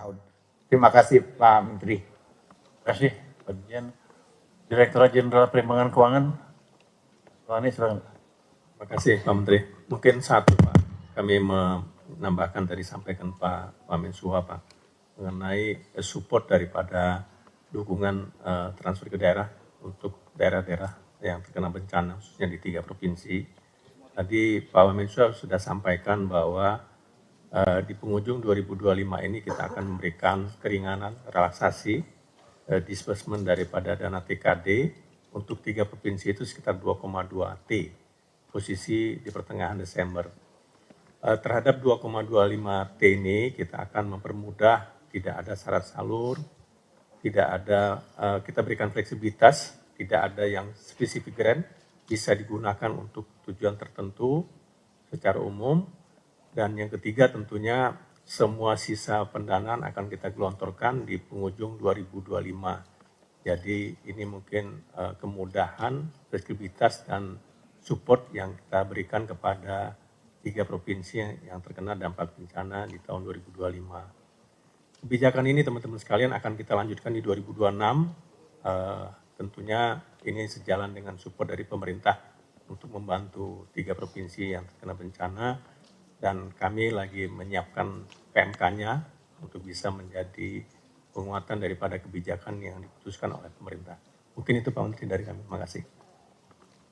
tahun. Terima kasih Pak Menteri. Terima kasih Pak Dirjen. Direktorat Jenderal Perimbangan Keuangan. Pak Anies, silakan. Terima kasih Pak Menteri. Mungkin satu Pak, kami menambahkan tadi sampaikan Pak Mensua Pak, mengenai support daripada dukungan transfer ke daerah untuk daerah-daerah yang terkena bencana, khususnya di 3 provinsi. Tadi Pak Mensua sudah sampaikan bahwa di penghujung 2025 ini kita akan memberikan keringanan, relaksasi, disbursement daripada dana TKD untuk 3 provinsi itu sekitar 2,2 T, posisi di pertengahan Desember. Terhadap 2,25 T ini kita akan mempermudah, tidak ada syarat salur, tidak ada, kita berikan fleksibilitas, tidak ada yang spesifik grant, bisa digunakan untuk tujuan tertentu secara umum. Dan yang ketiga tentunya semua sisa pendanaan akan kita gelontorkan di penghujung 2025. Jadi ini mungkin kemudahan, fleksibilitas dan support yang kita berikan kepada 3 provinsi yang terkena dampak bencana di tahun 2025. Kebijakan ini teman-teman sekalian akan kita lanjutkan di 2026. Tentunya ini sejalan dengan support dari pemerintah untuk membantu 3 provinsi yang terkena bencana. Dan kami lagi menyiapkan PMK-nya untuk bisa menjadi penguatan daripada kebijakan yang diputuskan oleh pemerintah. Mungkin itu Pak Menteri dari kami. Terima kasih.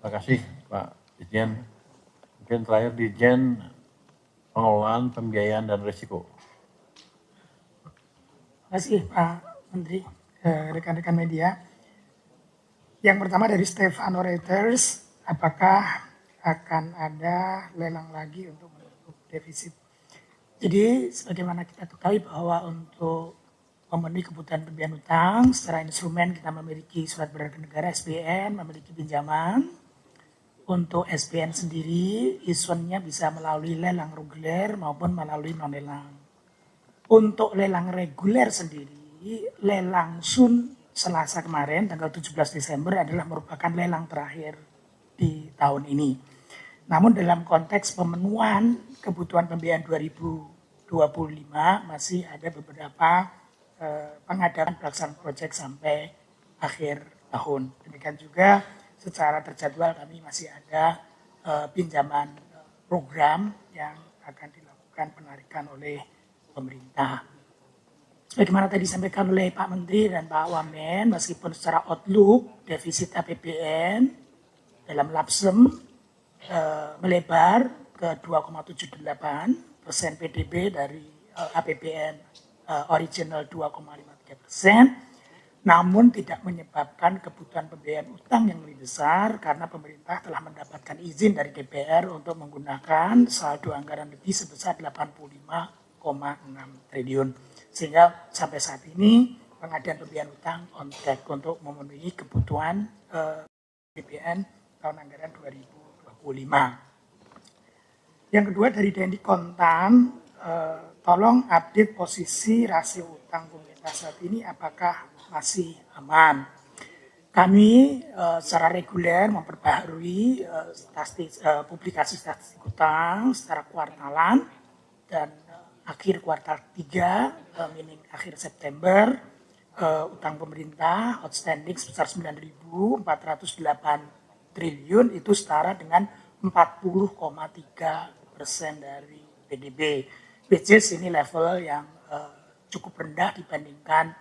Terima kasih Pak Dirjen. Mungkin terakhir Dirjen Pengelolaan Pembiayaan dan Risiko. Terima kasih Pak Menteri, rekan-rekan media. Yang pertama dari Stefano Reuters, apakah akan ada lelang lagi untuk menutup defisit? Jadi sebagaimana kita ketahui bahwa untuk memenuhi kebutuhan pembiayaan utang secara instrumen kita memiliki surat berharga negara SBN, memiliki pinjaman. Untuk SBN sendiri isuannya bisa melalui lelang reguler maupun melalui non-lelang. Untuk lelang reguler sendiri, lelang Sun Selasa kemarin tanggal 17 Desember adalah merupakan lelang terakhir di tahun ini. Namun dalam konteks pemenuhan kebutuhan pembiayaan 2025 masih ada beberapa pengadaan pelaksanaan proyek sampai akhir tahun. Demikian juga secara terjadwal kami masih ada pinjaman program yang akan dilakukan penarikan oleh pemerintah. Sebagaimana tadi disampaikan oleh Pak Menteri dan Pak Wamen, meskipun secara outlook defisit APBN dalam lapsem melebar ke 2,78% PDB dari APBN original 2,53%, namun tidak menyebabkan kebutuhan pembiayaan utang yang lebih besar karena pemerintah telah mendapatkan izin dari DPR untuk menggunakan saldo anggaran lebih sebesar 85,6 triliun. Sehingga sampai saat ini pengadaan pembiayaan utang on track untuk memenuhi kebutuhan APBN tahun anggaran 2025. Yang kedua dari Dendi Kontan, tolong update posisi rasio utang pemerintah saat ini apakah masih aman. Kami secara reguler memperbaharui publikasi statistik utang secara kuartalan dan akhir kuartal 3, meaning akhir September, utang pemerintah outstanding sebesar 9.408 triliun itu setara dengan 40,3% dari PDB. Which is ini level yang cukup rendah dibandingkan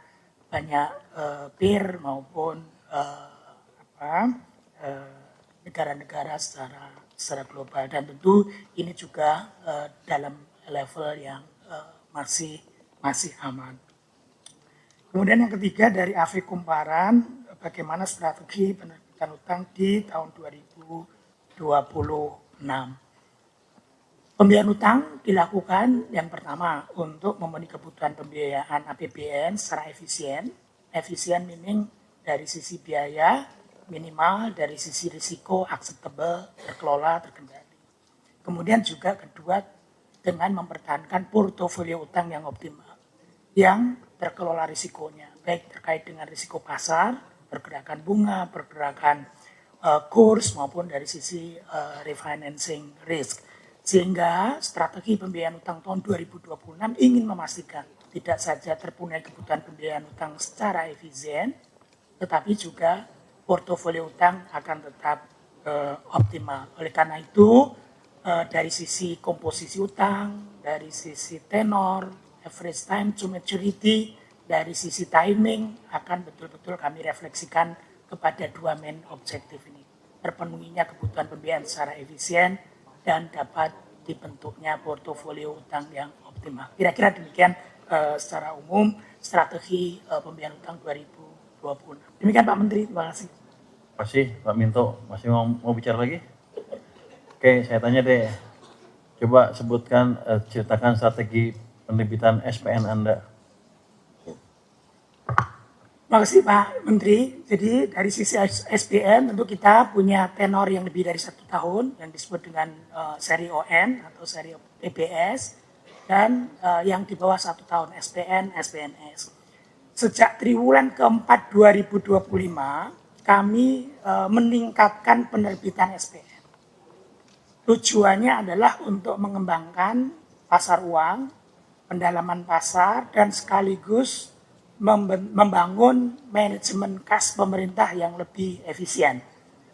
banyak peer maupun negara-negara secara global. Dan tentu ini juga dalam level yang masih aman. Kemudian yang ketiga dari AV Kumparan, bagaimana strategi penerbitan utang di tahun 2026. Pembiayaan utang dilakukan yang pertama untuk memenuhi kebutuhan pembiayaan APBN secara efisien. Efisien meaning dari sisi biaya minimal, dari sisi risiko acceptable, terkelola, terkendali. Kemudian juga kedua dengan mempertahankan portofolio utang yang optimal, yang terkelola risikonya, baik terkait dengan risiko pasar, pergerakan bunga, pergerakan kurs, maupun dari sisi refinancing risk. Sehingga strategi pembiayaan utang tahun 2026 ingin memastikan tidak saja terpenuhi kebutuhan pembiayaan utang secara efisien, tetapi juga portofolio utang akan tetap optimal. Oleh karena itu, dari sisi komposisi utang, dari sisi tenor, average time to maturity, dari sisi timing, akan betul-betul kami refleksikan kepada dua main objektif ini. Terpenuhinya kebutuhan pembiayaan secara efisien dan dapat dibentuknya portofolio utang yang optimal. Kira-kira demikian secara umum strategi pembiayaan utang 2020. Demikian Pak Menteri, terima kasih. Terima kasih Pak Minto. Masih mau bicara lagi? Oke, saya tanya deh. Coba sebutkan, ceritakan strategi penerbitan SPN Anda. Terima kasih Pak Menteri. Jadi dari sisi SPN tentu kita punya tenor yang lebih dari 1 tahun yang disebut dengan seri ON atau seri PBS dan yang di bawah 1 tahun SPN, SPNS. Sejak triwulan keempat 2025 kami meningkatkan penerbitan SPN. Tujuannya adalah untuk mengembangkan pasar uang, pendalaman pasar dan sekaligus membangun manajemen kas pemerintah yang lebih efisien.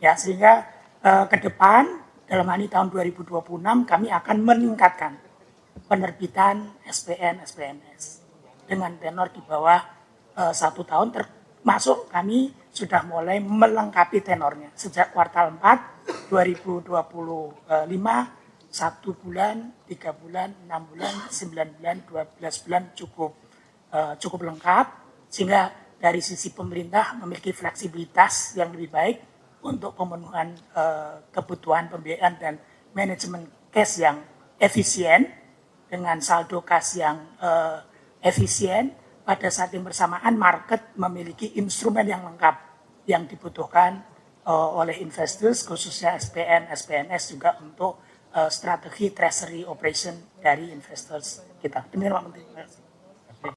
Ya, sehingga ke depan dalam hal ini tahun 2026 kami akan meningkatkan penerbitan SPN, SPNS dengan tenor di bawah 1 tahun, termasuk kami sudah mulai melengkapi tenornya. Sejak kuartal 4 2025, 1 bulan, 3 bulan, 6 bulan, 9 bulan, 12 bulan cukup lengkap, sehingga dari sisi pemerintah memiliki fleksibilitas yang lebih baik untuk pemenuhan kebutuhan pembiayaan dan manajemen cash yang efisien dengan saldo kas yang efisien. Pada saat yang bersamaan market memiliki instrumen yang lengkap yang dibutuhkan oleh investors, khususnya SPN, SPNS juga untuk strategi treasury operation dari investors kita. Demikian Pak Menteri.